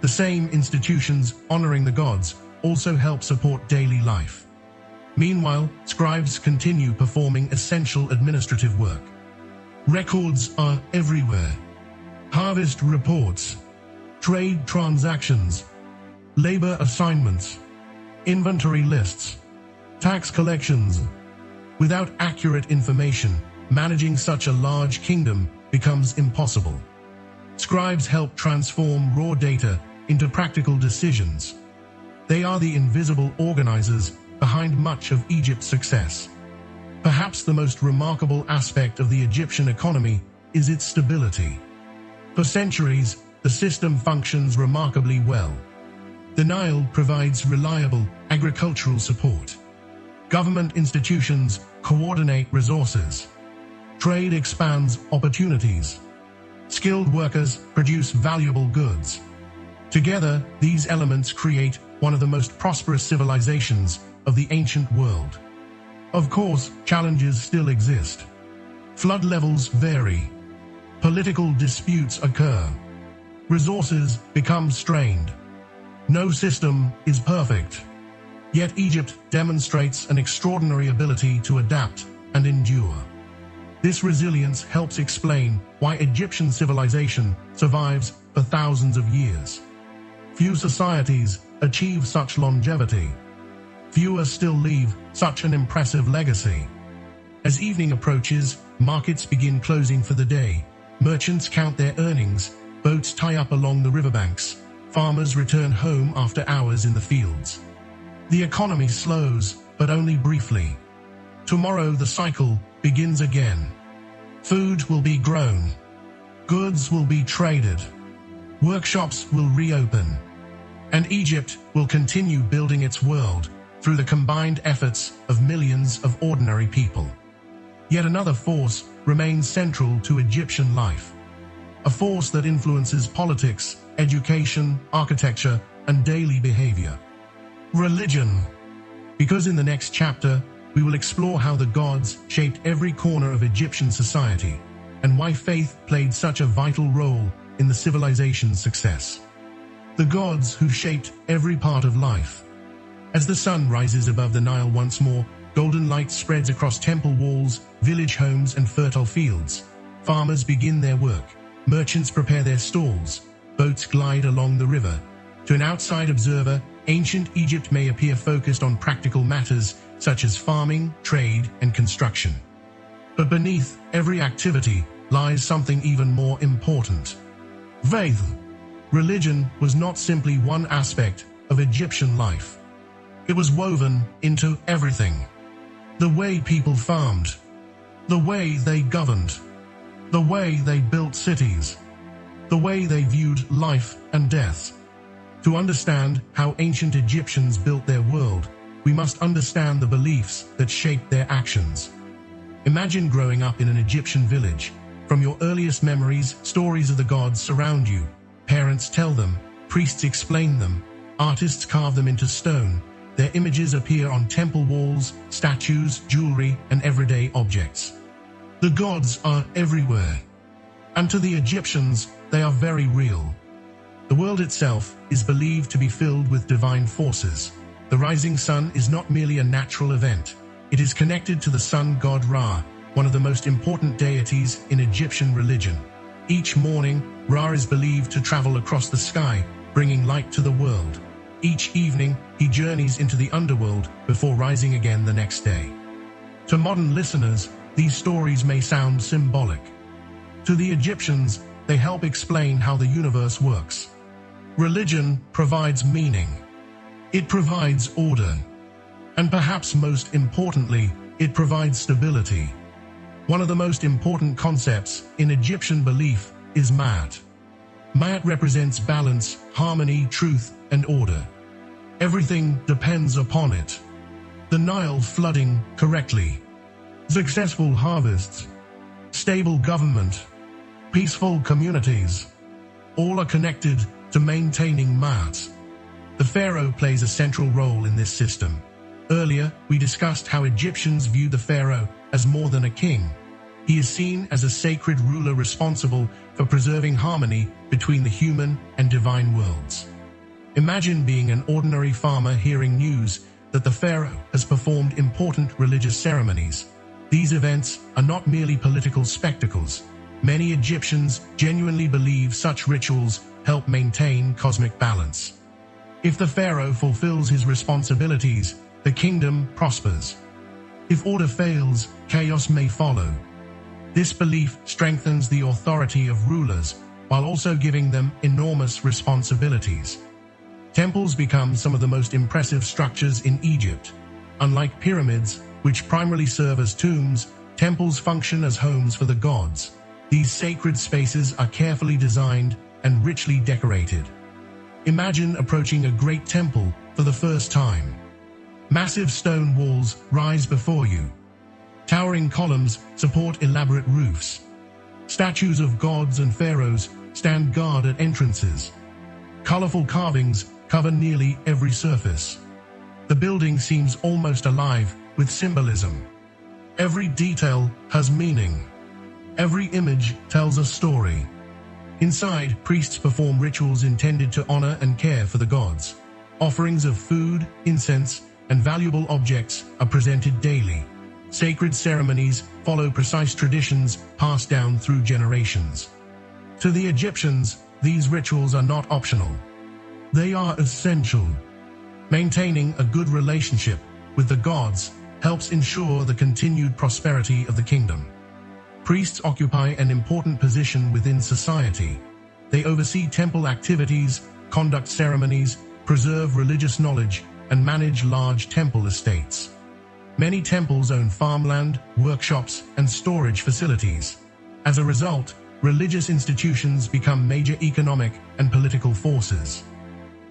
The same institutions honoring the gods also help support daily life. Meanwhile, scribes continue performing essential administrative work. Records are everywhere. Harvest reports, trade transactions, labor assignments, inventory lists, tax collections. Without accurate information, managing such a large kingdom becomes impossible. Scribes help transform raw data into practical decisions. They are the invisible organizers behind much of Egypt's success. Perhaps the most remarkable aspect of the Egyptian economy is its stability. For centuries, the system functions remarkably well. The Nile provides reliable agricultural support. Government institutions coordinate resources. Trade expands opportunities. Skilled workers produce valuable goods. Together, these elements create one of the most prosperous civilizations of the ancient world. Of course, challenges still exist. Flood levels vary. Political disputes occur. Resources become strained. No system is perfect. Yet Egypt demonstrates an extraordinary ability to adapt and endure. This resilience helps explain why Egyptian civilization survives for thousands of years. Few societies achieve such longevity. Fewer still leave such an impressive legacy. As evening approaches, markets begin closing for the day. Merchants count their earnings, boats tie up along the riverbanks, farmers return home after hours in the fields. The economy slows, but only briefly. Tomorrow the cycle begins again. Food will be grown. Goods will be traded. Workshops will reopen. And Egypt will continue building its world through the combined efforts of millions of ordinary people. Yet another force remains central to Egyptian life. A force that influences politics, education, architecture, and daily behavior. Religion. Because in the next chapter, we will explore how the gods shaped every corner of Egyptian society, and why faith played such a vital role in the civilization's success. The gods who shaped every part of life. As the sun rises above the Nile once more, golden light spreads across temple walls, village homes, and fertile fields. Farmers begin their work. Merchants prepare their stalls. Boats glide along the river. To an outside observer, ancient Egypt may appear focused on practical matters such as farming, trade, and construction. But beneath every activity lies something even more important. Faith. Religion was not simply one aspect of Egyptian life. It was woven into everything. The way people farmed, the way they governed, the way they built cities, the way they viewed life and death. To understand how ancient Egyptians built their world, we must understand the beliefs that shaped their actions. Imagine growing up in an Egyptian village. From your earliest memories, stories of the gods surround you. Parents tell them, priests explain them, artists carve them into stone. Their images appear on temple walls, statues, jewelry, and everyday objects. The gods are everywhere. And to the Egyptians, they are very real. The world itself is believed to be filled with divine forces. The rising sun is not merely a natural event. It is connected to the sun god Ra, one of the most important deities in Egyptian religion. Each morning, Ra is believed to travel across the sky, bringing light to the world. Each evening, he journeys into the underworld before rising again the next day. To modern listeners, these stories may sound symbolic. To the Egyptians, they help explain how the universe works. Religion provides meaning. It provides order. And perhaps most importantly, it provides stability. One of the most important concepts in Egyptian belief is Ma'at. Ma'at represents balance, harmony, truth, and order. Everything depends upon it. The Nile flooding correctly, successful harvests, stable government, peaceful communities, all are connected to maintaining Ma'at. The pharaoh plays a central role in this system. Earlier, we discussed how Egyptians view the pharaoh as more than a king. He is seen as a sacred ruler responsible for preserving harmony between the human and divine worlds. Imagine being an ordinary farmer hearing news that the pharaoh has performed important religious ceremonies. These events are not merely political spectacles. Many Egyptians genuinely believe such rituals help maintain cosmic balance. If the pharaoh fulfills his responsibilities, the kingdom prospers. If order fails, chaos may follow. This belief strengthens the authority of rulers while also giving them enormous responsibilities. Temples become some of the most impressive structures in Egypt. Unlike pyramids, which primarily serve as tombs, temples function as homes for the gods. These sacred spaces are carefully designed and richly decorated. Imagine approaching a great temple for the first time. Massive stone walls rise before you. Towering columns support elaborate roofs. Statues of gods and pharaohs stand guard at entrances. Colorful carvings cover nearly every surface. The building seems almost alive with symbolism. Every detail has meaning. Every image tells a story. Inside, priests perform rituals intended to honor and care for the gods. Offerings of food, incense, and valuable objects are presented daily. sacred ceremonies follow precise traditions passed down through generations. To the Egyptians, these rituals are not optional. They are essential. Maintaining a good relationship with the gods helps ensure the continued prosperity of the kingdom. Priests occupy an important position within society. They oversee temple activities, conduct ceremonies, preserve religious knowledge, and manage large temple estates. Many temples own farmland, workshops, and storage facilities. As a result, religious institutions become major economic and political forces.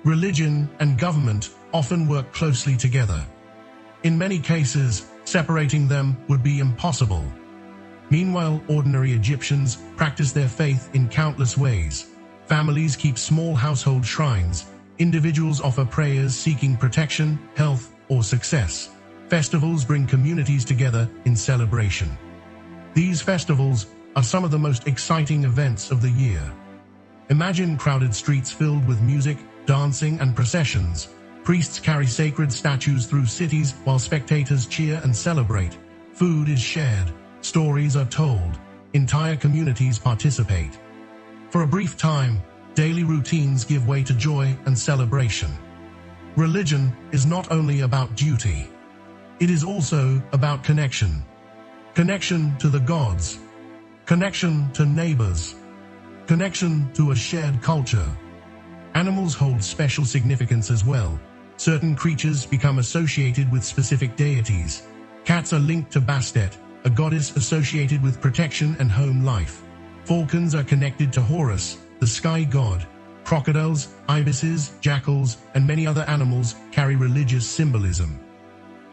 Religion and government often work closely together. In many cases, separating them would be impossible. Meanwhile, ordinary Egyptians practice their faith in countless ways. Families keep small household shrines. Individuals offer prayers seeking protection, health, or success. Festivals bring communities together in celebration. These festivals are some of the most exciting events of the year. Imagine crowded streets filled with music, dancing, and processions. Priests carry sacred statues through cities while spectators cheer and celebrate. Food is shared. Stories are told. Entire communities participate. For a brief time, daily routines give way to joy and celebration. Religion is not only about duty. It is also about connection. Connection to the gods. Connection to neighbors. Connection to a shared culture. Animals hold special significance as well. Certain creatures become associated with specific deities. Cats are linked to Bastet, a goddess associated with protection and home life. Falcons are connected to Horus, the sky god. Crocodiles, ibises, jackals, and many other animals carry religious symbolism.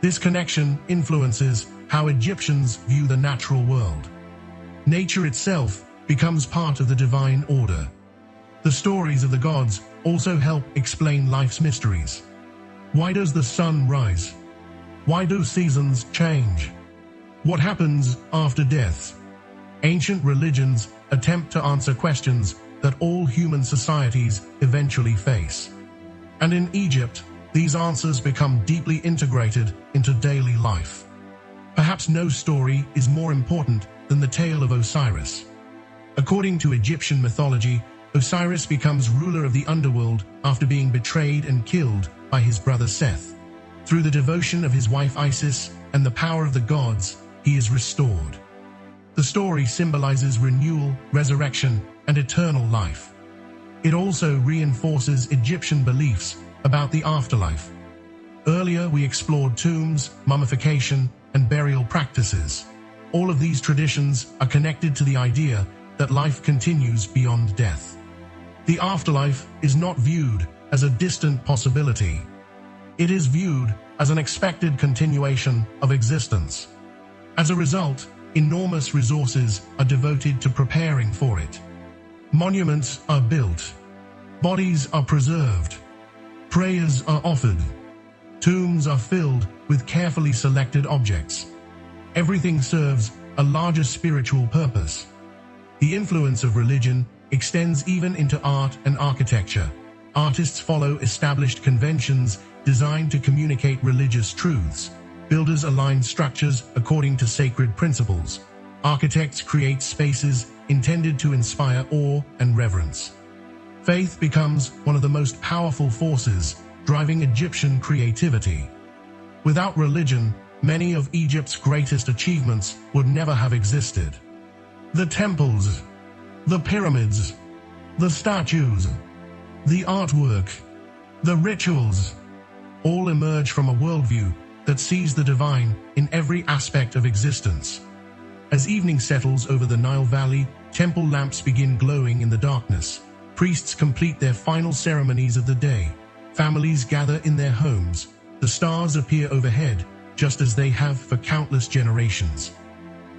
This connection influences how Egyptians view the natural world. Nature itself becomes part of the divine order. The stories of the gods also help explain life's mysteries. Why does the sun rise? Why do seasons change? What happens after death? Ancient religions attempt to answer questions that all human societies eventually face. And in Egypt, these answers become deeply integrated into daily life. Perhaps no story is more important than the tale of Osiris. According to Egyptian mythology, Osiris becomes ruler of the underworld after being betrayed and killed by his brother Seth. Through the devotion of his wife Isis and the power of the gods, he is restored. The story symbolizes renewal, resurrection, and eternal life. It also reinforces Egyptian beliefs about the afterlife. Earlier, we explored tombs, mummification, and burial practices. All of these traditions are connected to the idea that life continues beyond death. The afterlife is not viewed as a distant possibility. It is viewed as an expected continuation of existence. As a result, enormous resources are devoted to preparing for it. Monuments are built. Bodies are preserved. Prayers are offered. Tombs are filled with carefully selected objects. Everything serves a larger spiritual purpose. The influence of religion extends even into art and architecture. Artists follow established conventions designed to communicate religious truths. Builders align structures according to sacred principles. Architects create spaces intended to inspire awe and reverence. Faith becomes one of the most powerful forces driving Egyptian creativity. Without religion, many of Egypt's greatest achievements would never have existed. The temples, the pyramids, the statues, the artwork, the rituals, all emerge from a worldview that sees the divine in every aspect of existence. As evening settles over the Nile Valley, temple lamps begin glowing in the darkness. Priests complete their final ceremonies of the day. Families gather in their homes. The stars appear overhead, just as they have for countless generations.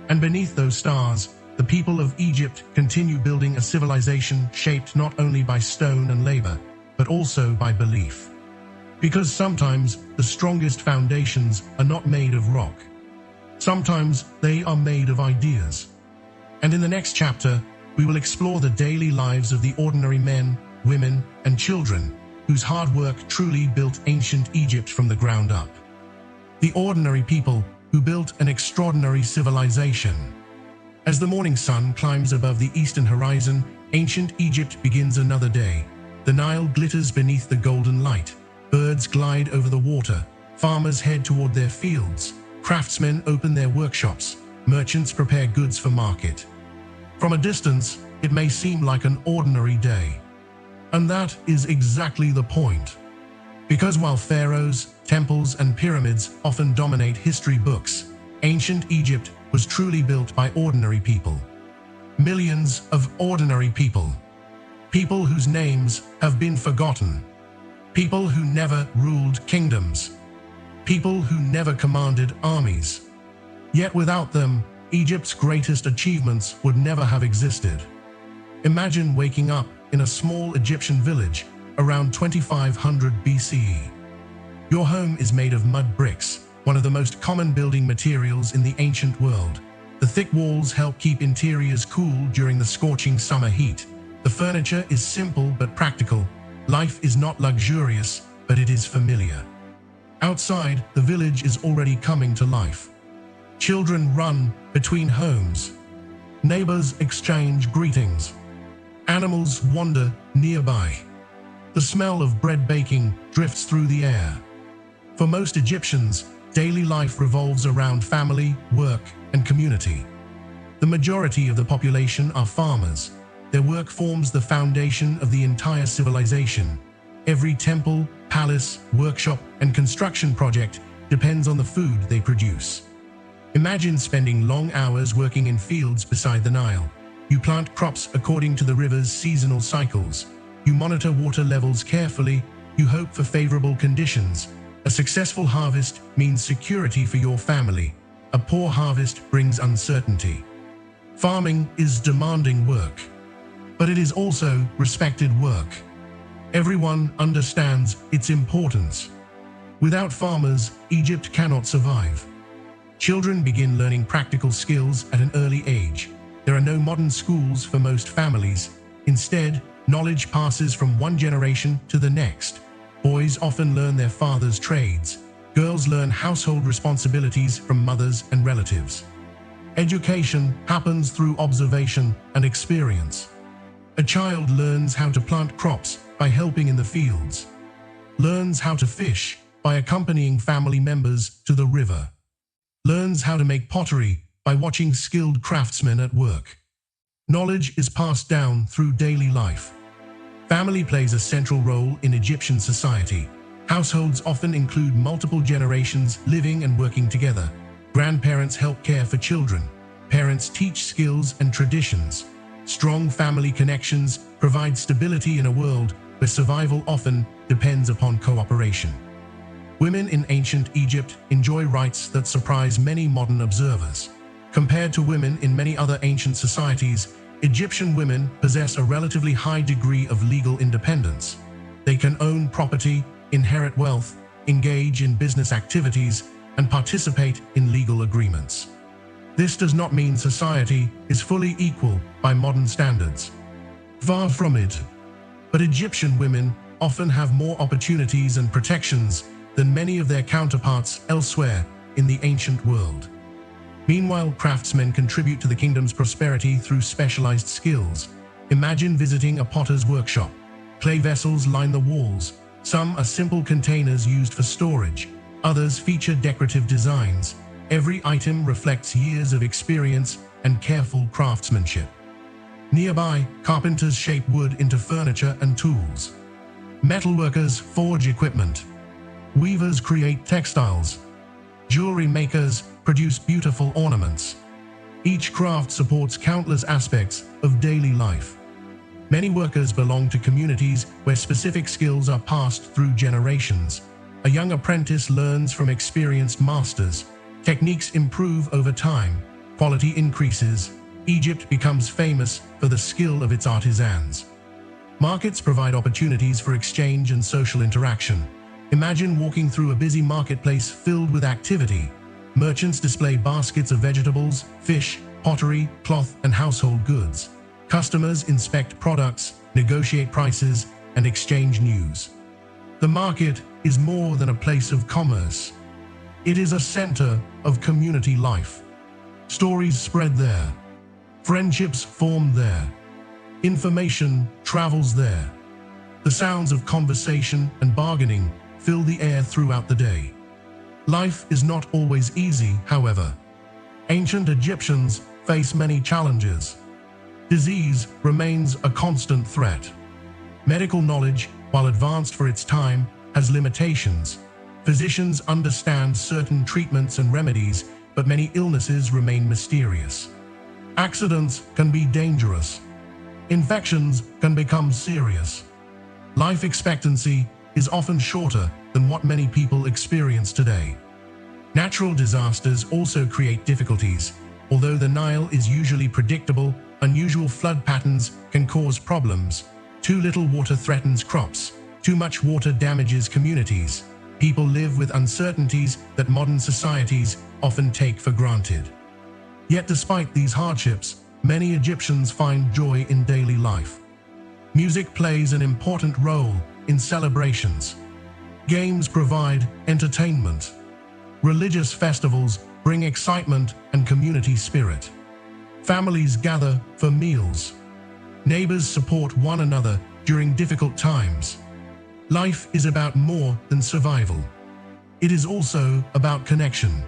And beneath those stars, the people of Egypt continue building a civilization shaped not only by stone and labor, but also by belief. Because sometimes the strongest foundations are not made of rock. Sometimes they are made of ideas. And in the next chapter, we will explore the daily lives of the ordinary men, women, and children whose hard work truly built ancient Egypt from the ground up. The ordinary people who built an extraordinary civilization. As the morning sun climbs above the eastern horizon, ancient Egypt begins another day. The Nile glitters beneath the golden light. Birds glide over the water. Farmers head toward their fields. Craftsmen open their workshops. Merchants prepare goods for market. From a distance, it may seem like an ordinary day. And that is exactly the point. Because while pharaohs, temples, and pyramids often dominate history books, ancient Egypt was truly built by ordinary people. Millions of ordinary people. People whose names have been forgotten. People who never ruled kingdoms. People who never commanded armies. Yet without them, Egypt's greatest achievements would never have existed. Imagine waking up in a small Egyptian village around 2500 BCE. Your home is made of mud bricks, one of the most common building materials in the ancient world. The thick walls help keep interiors cool during the scorching summer heat. The furniture is simple but practical. Life is not luxurious, but it is familiar. Outside, the village is already coming to life. Children run between homes. Neighbors exchange greetings. Animals wander nearby. The smell of bread baking drifts through the air. For most Egyptians, daily life revolves around family, work, and community. The majority of the population are farmers. Their work forms the foundation of the entire civilization. Every temple, palace, workshop, and construction project depends on the food they produce. Imagine spending long hours working in fields beside the Nile. You plant crops according to the river's seasonal cycles. You monitor water levels carefully. You hope for favorable conditions. A successful harvest means security for your family. A poor harvest brings uncertainty. Farming is demanding work, but it is also respected work. Everyone understands its importance. Without farmers, Egypt cannot survive. Children begin learning practical skills at an early age. There are no modern schools for most families. Instead, knowledge passes from one generation to the next. Boys often learn their father's trades. Girls learn household responsibilities from mothers and relatives. Education happens through observation and experience. A child learns how to plant crops by helping in the fields. Learns how to fish by accompanying family members to the river. Learns how to make pottery by watching skilled craftsmen at work. Knowledge is passed down through daily life. Family plays a central role in Egyptian society. Households often include multiple generations living and working together. Grandparents help care for children. Parents teach skills and traditions. Strong family connections provide stability in a world where survival often depends upon cooperation. Women in ancient Egypt enjoy rights that surprise many modern observers. Compared to women in many other ancient societies, Egyptian women possess a relatively high degree of legal independence. They can own property, inherit wealth, engage in business activities, and participate in legal agreements. This does not mean society is fully equal by modern standards. Far from it. But Egyptian women often have more opportunities and protections than many of their counterparts elsewhere in the ancient world. Meanwhile, craftsmen contribute to the kingdom's prosperity through specialized skills. Imagine visiting a potter's workshop. Clay vessels line the walls. Some are simple containers used for storage. Others feature decorative designs. Every item reflects years of experience and careful craftsmanship. Nearby, carpenters shape wood into furniture and tools. Metalworkers forge equipment. Weavers create textiles. Jewelry makers produce beautiful ornaments. Each craft supports countless aspects of daily life. Many workers belong to communities where specific skills are passed through generations. A young apprentice learns from experienced masters. Techniques improve over time. Quality increases. Egypt becomes famous for the skill of its artisans. Markets provide opportunities for exchange and social interaction. Imagine walking through a busy marketplace filled with activity. Merchants display baskets of vegetables, fish, pottery, cloth, and household goods. Customers inspect products, negotiate prices, and exchange news. The market is more than a place of commerce. It is a center of community life. Stories spread there. Friendships form there. Information travels there. The sounds of conversation and bargaining fill the air throughout the day. Life is not always easy, however. Ancient Egyptians face many challenges. Disease remains a constant threat. Medical knowledge, while advanced for its time, has limitations. Physicians understand certain treatments and remedies, but many illnesses remain mysterious. Accidents can be dangerous. Infections can become serious. Life expectancy is often shorter than what many people experience today. Natural disasters also create difficulties. Although the Nile is usually predictable, unusual flood patterns can cause problems. Too little water threatens crops. Too much water damages communities. People live with uncertainties that modern societies often take for granted. Yet despite these hardships, many Egyptians find joy in daily life. Music plays an important role in celebrations. Games provide entertainment. Religious festivals bring excitement and community spirit. Families gather for meals. Neighbors support one another during difficult times. Life is about more than survival. It is also about connection.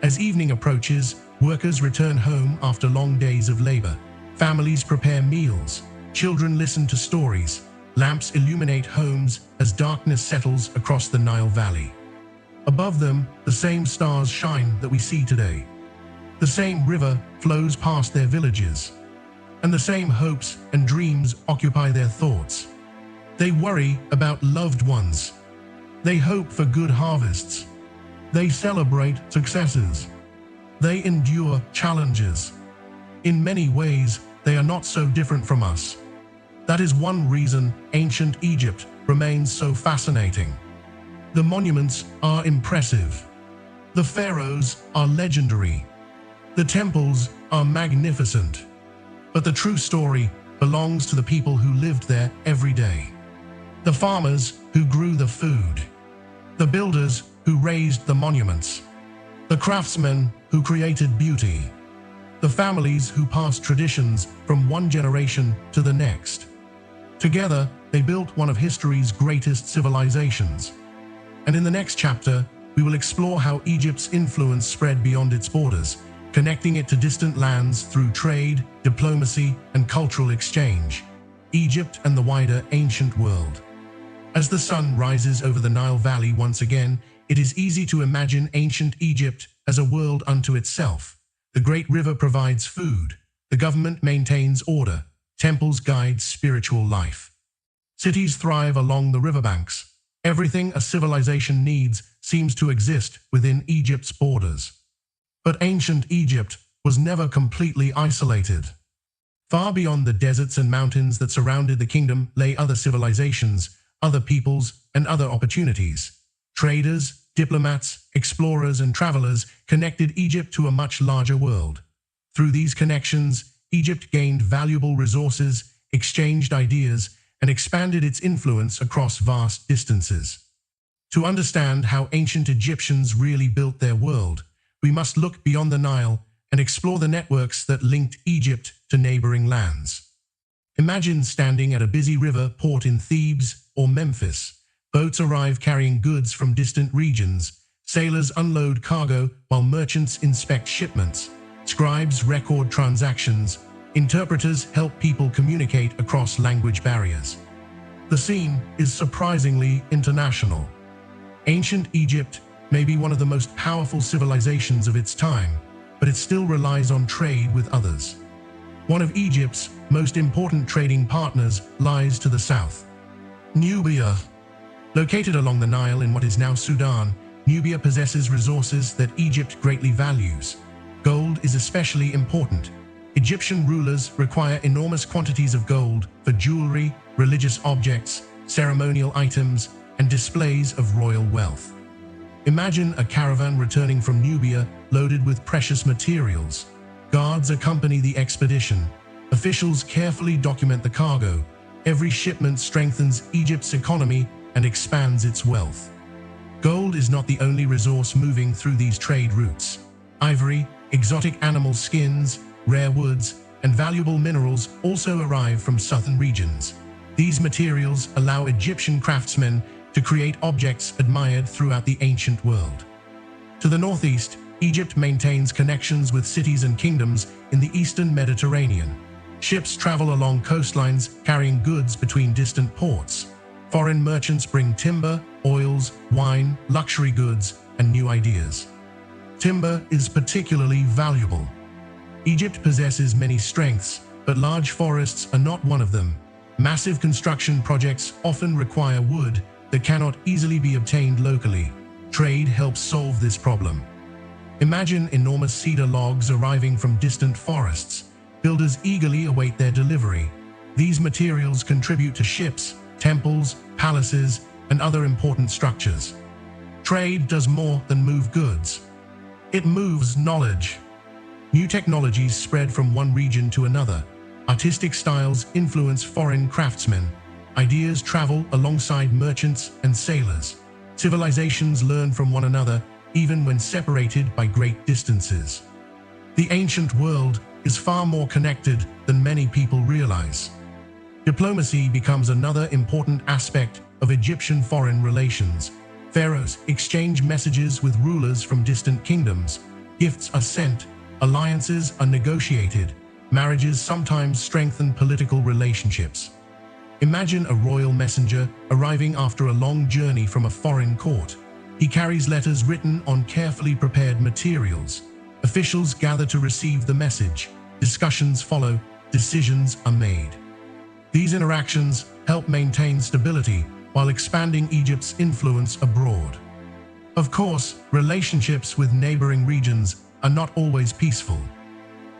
As evening approaches, workers return home after long days of labor. Families prepare meals. Children listen to stories. Lamps illuminate homes as darkness settles across the Nile Valley. Above them, the same stars shine that we see today. The same river flows past their villages. And the same hopes and dreams occupy their thoughts. They worry about loved ones. They hope for good harvests. They celebrate successes. They endure challenges. In many ways, they are not so different from us. That is one reason ancient Egypt remains so fascinating. The monuments are impressive. The pharaohs are legendary. The temples are magnificent. But the true story belongs to the people who lived there every day. The farmers who grew the food. The builders who raised the monuments. The craftsmen who created beauty. The families who passed traditions from one generation to the next. Together, they built one of history's greatest civilizations. And in the next chapter, we will explore how Egypt's influence spread beyond its borders, connecting it to distant lands through trade, diplomacy, and cultural exchange. Egypt and the wider ancient world. As the sun rises over the Nile Valley once again, it is easy to imagine ancient Egypt as a world unto itself. The great river provides food. The government maintains order. Temples guide spiritual life. Cities thrive along the riverbanks. Everything a civilization needs seems to exist within Egypt's borders. But ancient Egypt was never completely isolated. Far beyond the deserts and mountains that surrounded the kingdom lay other civilizations, other peoples, and other opportunities. Traders, diplomats, explorers, and travelers connected Egypt to a much larger world. Through these connections, Egypt gained valuable resources, exchanged ideas, and expanded its influence across vast distances. To understand how ancient Egyptians really built their world, we must look beyond the Nile and explore the networks that linked Egypt to neighboring lands. Imagine standing at a busy river port in Thebes or Memphis. Boats arrive carrying goods from distant regions. Sailors unload cargo while merchants inspect shipments. Scribes record transactions. Interpreters help people communicate across language barriers. The scene is surprisingly international. Ancient Egypt may be one of the most powerful civilizations of its time, but it still relies on trade with others. One of Egypt's most important trading partners lies to the south. Nubia. Located along the Nile in what is now Sudan, Nubia possesses resources that Egypt greatly values. Gold is especially important. Egyptian rulers require enormous quantities of gold for jewelry, religious objects, ceremonial items, and displays of royal wealth. Imagine a caravan returning from Nubia loaded with precious materials. Guards accompany the expedition. Officials carefully document the cargo. Every shipment strengthens Egypt's economy and expands its wealth. Gold is not the only resource moving through these trade routes. Ivory, exotic animal skins, rare woods, and valuable minerals also arrive from southern regions. These materials allow Egyptian craftsmen to create objects admired throughout the ancient world. To the northeast, Egypt maintains connections with cities and kingdoms in the eastern Mediterranean. Ships travel along coastlines carrying goods between distant ports. Foreign merchants bring timber, oils, wine, luxury goods, and new ideas. Timber is particularly valuable. Egypt possesses many strengths, but large forests are not one of them. Massive construction projects often require wood that cannot easily be obtained locally. Trade helps solve this problem. Imagine enormous cedar logs arriving from distant forests. Builders eagerly await their delivery. These materials contribute to ships, temples, palaces, and other important structures. Trade does more than move goods. It moves knowledge. New technologies spread from one region to another. Artistic styles influence foreign craftsmen. Ideas travel alongside merchants and sailors. Civilizations learn from one another, even when separated by great distances. The ancient world is far more connected than many people realize. Diplomacy becomes another important aspect of Egyptian foreign relations. Pharaohs exchange messages with rulers from distant kingdoms. Gifts are sent, alliances are negotiated, marriages sometimes strengthen political relationships. Imagine a royal messenger arriving after a long journey from a foreign court. He carries letters written on carefully prepared materials. Officials gather to receive the message. Discussions follow, decisions are made. These interactions help maintain stability while expanding Egypt's influence abroad. Of course, relationships with neighboring regions are not always peaceful.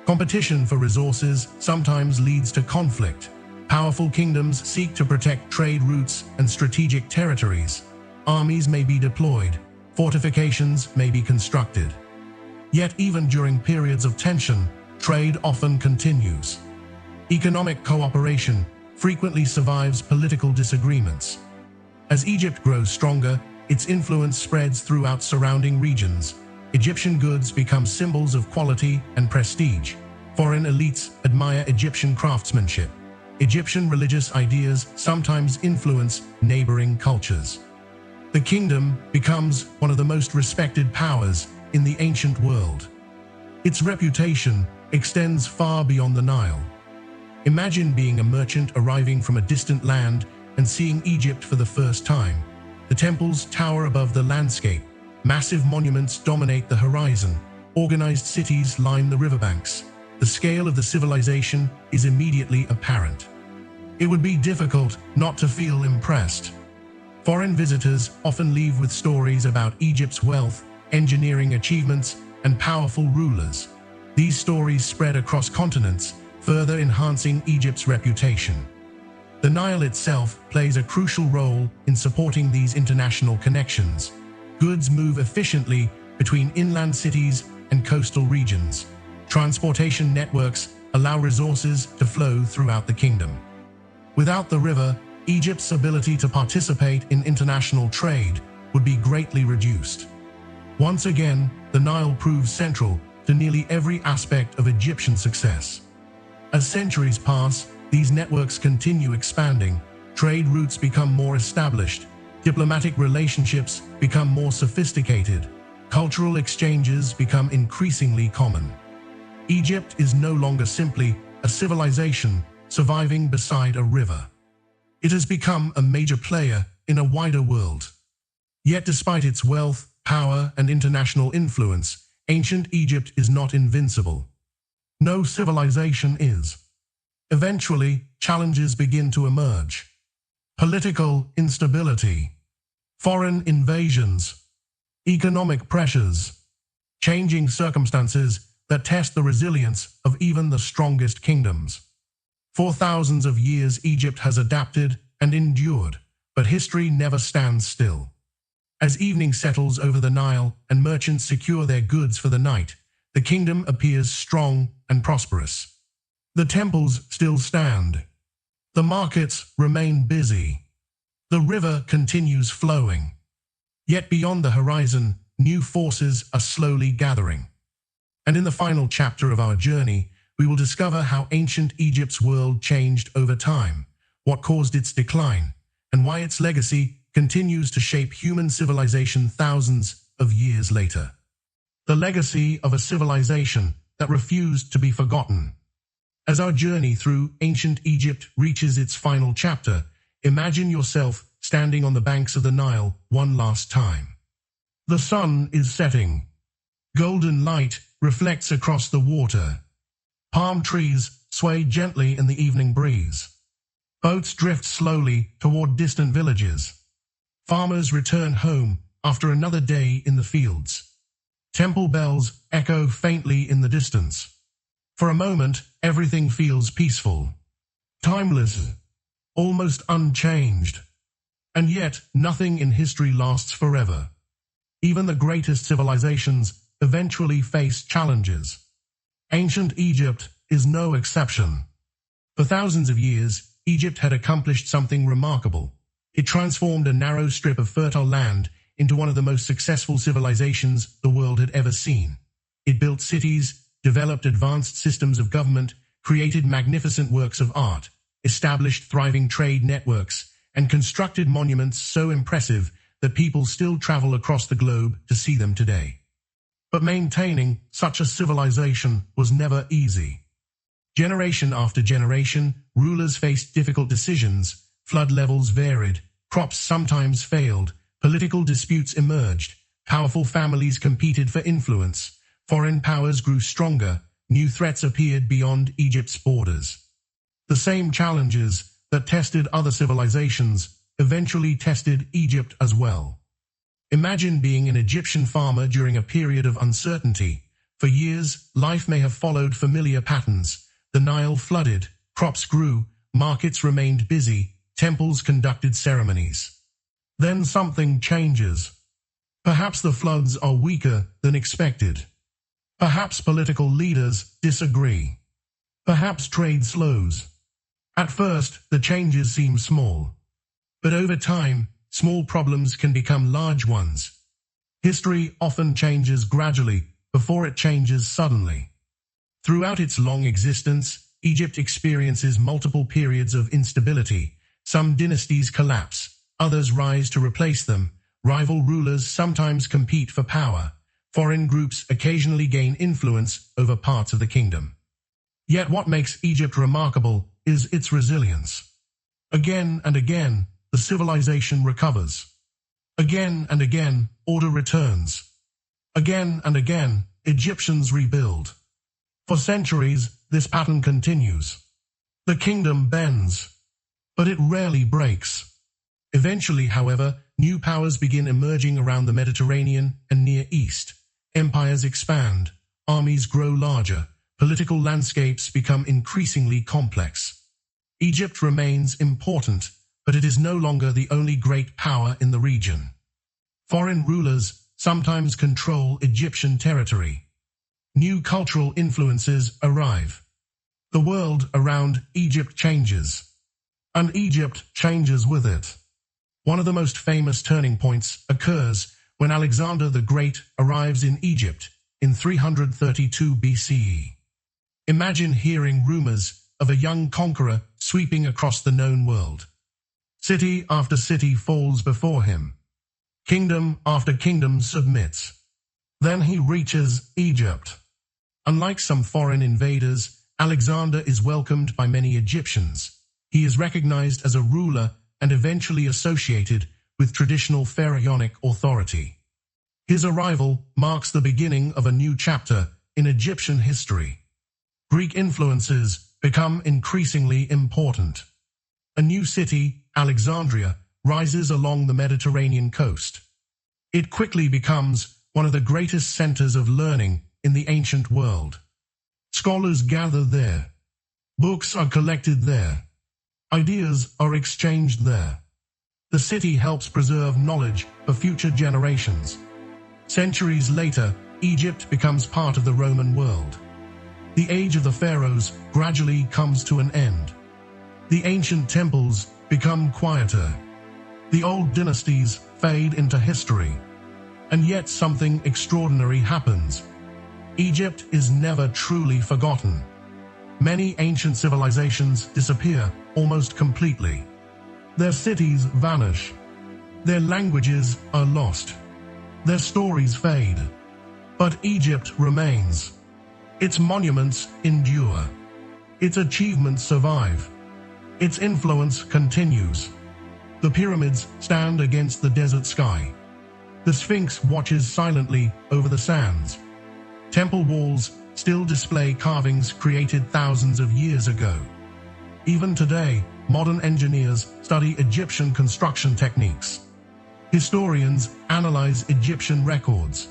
Competition for resources sometimes leads to conflict. Powerful kingdoms seek to protect trade routes and strategic territories. Armies may be deployed, fortifications may be constructed. Yet even during periods of tension, trade often continues. Economic cooperation frequently survives political disagreements. As Egypt grows stronger, its influence spreads throughout surrounding regions. Egyptian goods become symbols of quality and prestige. Foreign elites admire Egyptian craftsmanship. Egyptian religious ideas sometimes influence neighboring cultures. The kingdom becomes one of the most respected powers in the ancient world. Its reputation extends far beyond the Nile. Imagine being a merchant arriving from a distant land and seeing Egypt for the first time. The temples tower above the landscape. Massive monuments dominate the horizon. Organized cities line the riverbanks. The scale of the civilization is immediately apparent. It would be difficult not to feel impressed. Foreign visitors often leave with stories about Egypt's wealth, engineering achievements, and powerful rulers. These stories spread across continents, further enhancing Egypt's reputation. The Nile itself plays a crucial role in supporting these international connections. Goods move efficiently between inland cities and coastal regions. Transportation networks allow resources to flow throughout the kingdom. Without the river, Egypt's ability to participate in international trade would be greatly reduced. Once again, the Nile proves central to nearly every aspect of Egyptian success. As centuries pass, these networks continue expanding, trade routes become more established, diplomatic relationships become more sophisticated, cultural exchanges become increasingly common. Egypt is no longer simply a civilization surviving beside a river. It has become a major player in a wider world. Yet despite its wealth, power, and international influence, ancient Egypt is not invincible. No civilization is. Eventually, challenges begin to emerge. Political instability, foreign invasions, economic pressures, changing circumstances that test the resilience of even the strongest kingdoms. For thousands of years, Egypt has adapted and endured, but history never stands still. As evening settles over the Nile and merchants secure their goods for the night, the kingdom appears strong and prosperous. The temples still stand. The markets remain busy. The river continues flowing. Yet beyond the horizon, new forces are slowly gathering. And in the final chapter of our journey, we will discover how ancient Egypt's world changed over time, what caused its decline, and why its legacy continues to shape human civilization thousands of years later. The legacy of a civilization that refused to be forgotten. As our journey through ancient Egypt reaches its final chapter, imagine yourself standing on the banks of the Nile one last time. The sun is setting. Golden light reflects across the water. Palm trees sway gently in the evening breeze. Boats drift slowly toward distant villages. Farmers return home after another day in the fields. Temple bells echo faintly in the distance. For a moment, everything feels peaceful, timeless, almost unchanged. And yet, nothing in history lasts forever. Even the greatest civilizations eventually face challenges. Ancient Egypt is no exception. For thousands of years, Egypt had accomplished something remarkable. It transformed a narrow strip of fertile land into one of the most successful civilizations the world had ever seen. It built cities, developed advanced systems of government, created magnificent works of art, established thriving trade networks, and constructed monuments so impressive that people still travel across the globe to see them today. But maintaining such a civilization was never easy. Generation after generation, rulers faced difficult decisions, flood levels varied, crops sometimes failed, political disputes emerged, powerful families competed for influence, foreign powers grew stronger, new threats appeared beyond Egypt's borders. The same challenges that tested other civilizations eventually tested Egypt as well. Imagine being an Egyptian farmer during a period of uncertainty. For years, life may have followed familiar patterns. The Nile flooded, crops grew, markets remained busy, temples conducted ceremonies. Then something changes. Perhaps the floods are weaker than expected. Perhaps political leaders disagree. Perhaps trade slows. At first, the changes seem small. But over time, small problems can become large ones. History often changes gradually before it changes suddenly. Throughout its long existence, Egypt experiences multiple periods of instability. Some dynasties collapse, others rise to replace them. Rival rulers sometimes compete for power. Foreign groups occasionally gain influence over parts of the kingdom. Yet what makes Egypt remarkable is its resilience. Again and again, the civilization recovers. Again and again, order returns. Again and again, Egyptians rebuild. For centuries, this pattern continues. The kingdom bends, but it rarely breaks. Eventually, however, new powers begin emerging around the Mediterranean and Near East. Empires expand, armies grow larger, political landscapes become increasingly complex. Egypt remains important, but it is no longer the only great power in the region. Foreign rulers sometimes control Egyptian territory. New cultural influences arrive. The world around Egypt changes, and Egypt changes with it. One of the most famous turning points occurs when Alexander the Great arrives in Egypt in 332 BCE. Imagine hearing rumors of a young conqueror sweeping across the known world. City after city falls before him. Kingdom after kingdom submits. Then he reaches Egypt. Unlike some foreign invaders, Alexander is welcomed by many Egyptians. He is recognized as a ruler and eventually associated with traditional pharaonic authority. His arrival marks the beginning of a new chapter in Egyptian history. Greek influences become increasingly important. A new city, Alexandria, rises along the Mediterranean coast. It quickly becomes one of the greatest centers of learning in the ancient world. Scholars gather there. Books are collected there. Ideas are exchanged there. The city helps preserve knowledge for future generations. Centuries later, Egypt becomes part of the Roman world. The age of the pharaohs gradually comes to an end. The ancient temples become quieter. The old dynasties fade into history. And yet something extraordinary happens. Egypt is never truly forgotten. Many ancient civilizations disappear almost completely. Their cities vanish. Their languages are lost. Their stories fade. But Egypt remains. Its monuments endure. Its achievements survive. Its influence continues. The pyramids stand against the desert sky. The Sphinx watches silently over the sands. Temple walls still display carvings created thousands of years ago. Even today, modern engineers study Egyptian construction techniques. Historians analyze Egyptian records.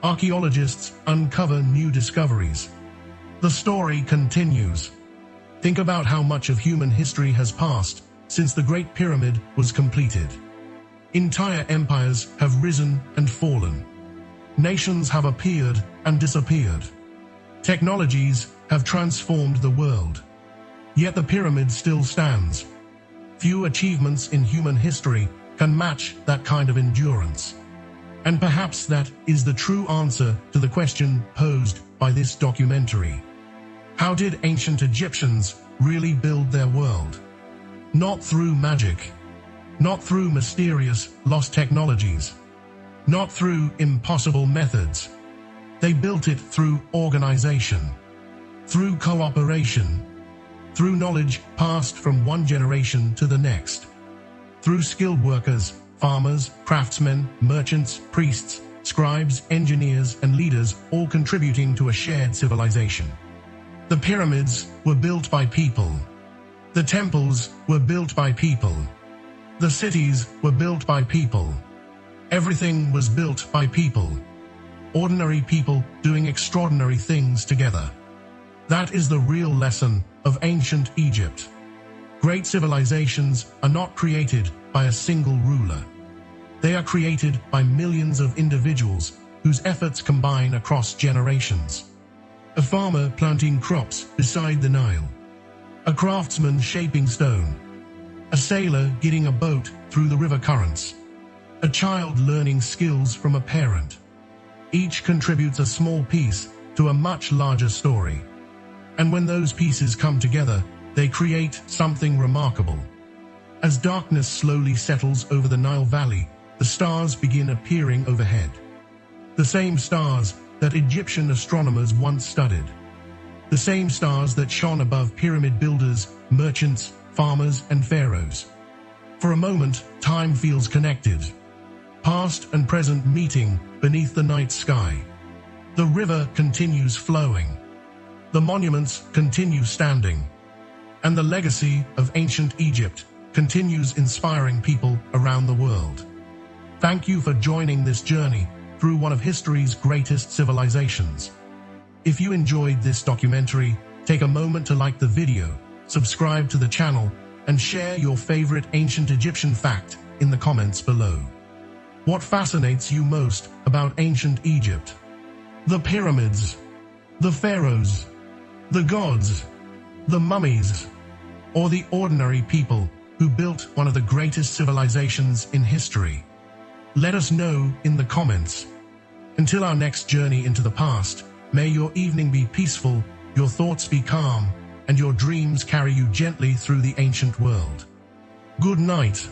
Archaeologists uncover new discoveries. The story continues. Think about how much of human history has passed since the Great Pyramid was completed. Entire empires have risen and fallen. Nations have appeared and disappeared. Technologies have transformed the world. Yet the pyramid still stands. Few achievements in human history can match that kind of endurance. And perhaps that is the true answer to the question posed by this documentary. How did ancient Egyptians really build their world? Not through magic. Not through mysterious, lost technologies. Not through impossible methods. They built it through organization, through cooperation, through knowledge passed from one generation to the next, through skilled workers, farmers, craftsmen, merchants, priests, scribes, engineers, and leaders, all contributing to a shared civilization. The pyramids were built by people. The temples were built by people. The cities were built by people. Everything was built by people. Ordinary people doing extraordinary things together. That is the real lesson of ancient Egypt. Great civilizations are not created by a single ruler. They are created by millions of individuals whose efforts combine across generations. A farmer planting crops beside the Nile. A craftsman shaping stone. A sailor getting a boat through the river currents. A child learning skills from a parent. Each contributes a small piece to a much larger story. And when those pieces come together, they create something remarkable. As darkness slowly settles over the Nile Valley, the stars begin appearing overhead. The same stars that Egyptian astronomers once studied. The same stars that shone above pyramid builders, merchants, farmers, and pharaohs. For a moment, time feels connected. Past and present meeting beneath the night sky. The river continues flowing. The monuments continue standing. And the legacy of ancient Egypt continues inspiring people around the world. Thank you for joining this journey through one of history's greatest civilizations. If you enjoyed this documentary, take a moment to like the video, subscribe to the channel, and share your favorite ancient Egyptian fact in the comments below. What fascinates you most about ancient Egypt? The pyramids, the pharaohs, the gods, the mummies, or the ordinary people who built one of the greatest civilizations in history? Let us know in the comments. Until our next journey into the past, may your evening be peaceful, your thoughts be calm, and your dreams carry you gently through the ancient world. Good night.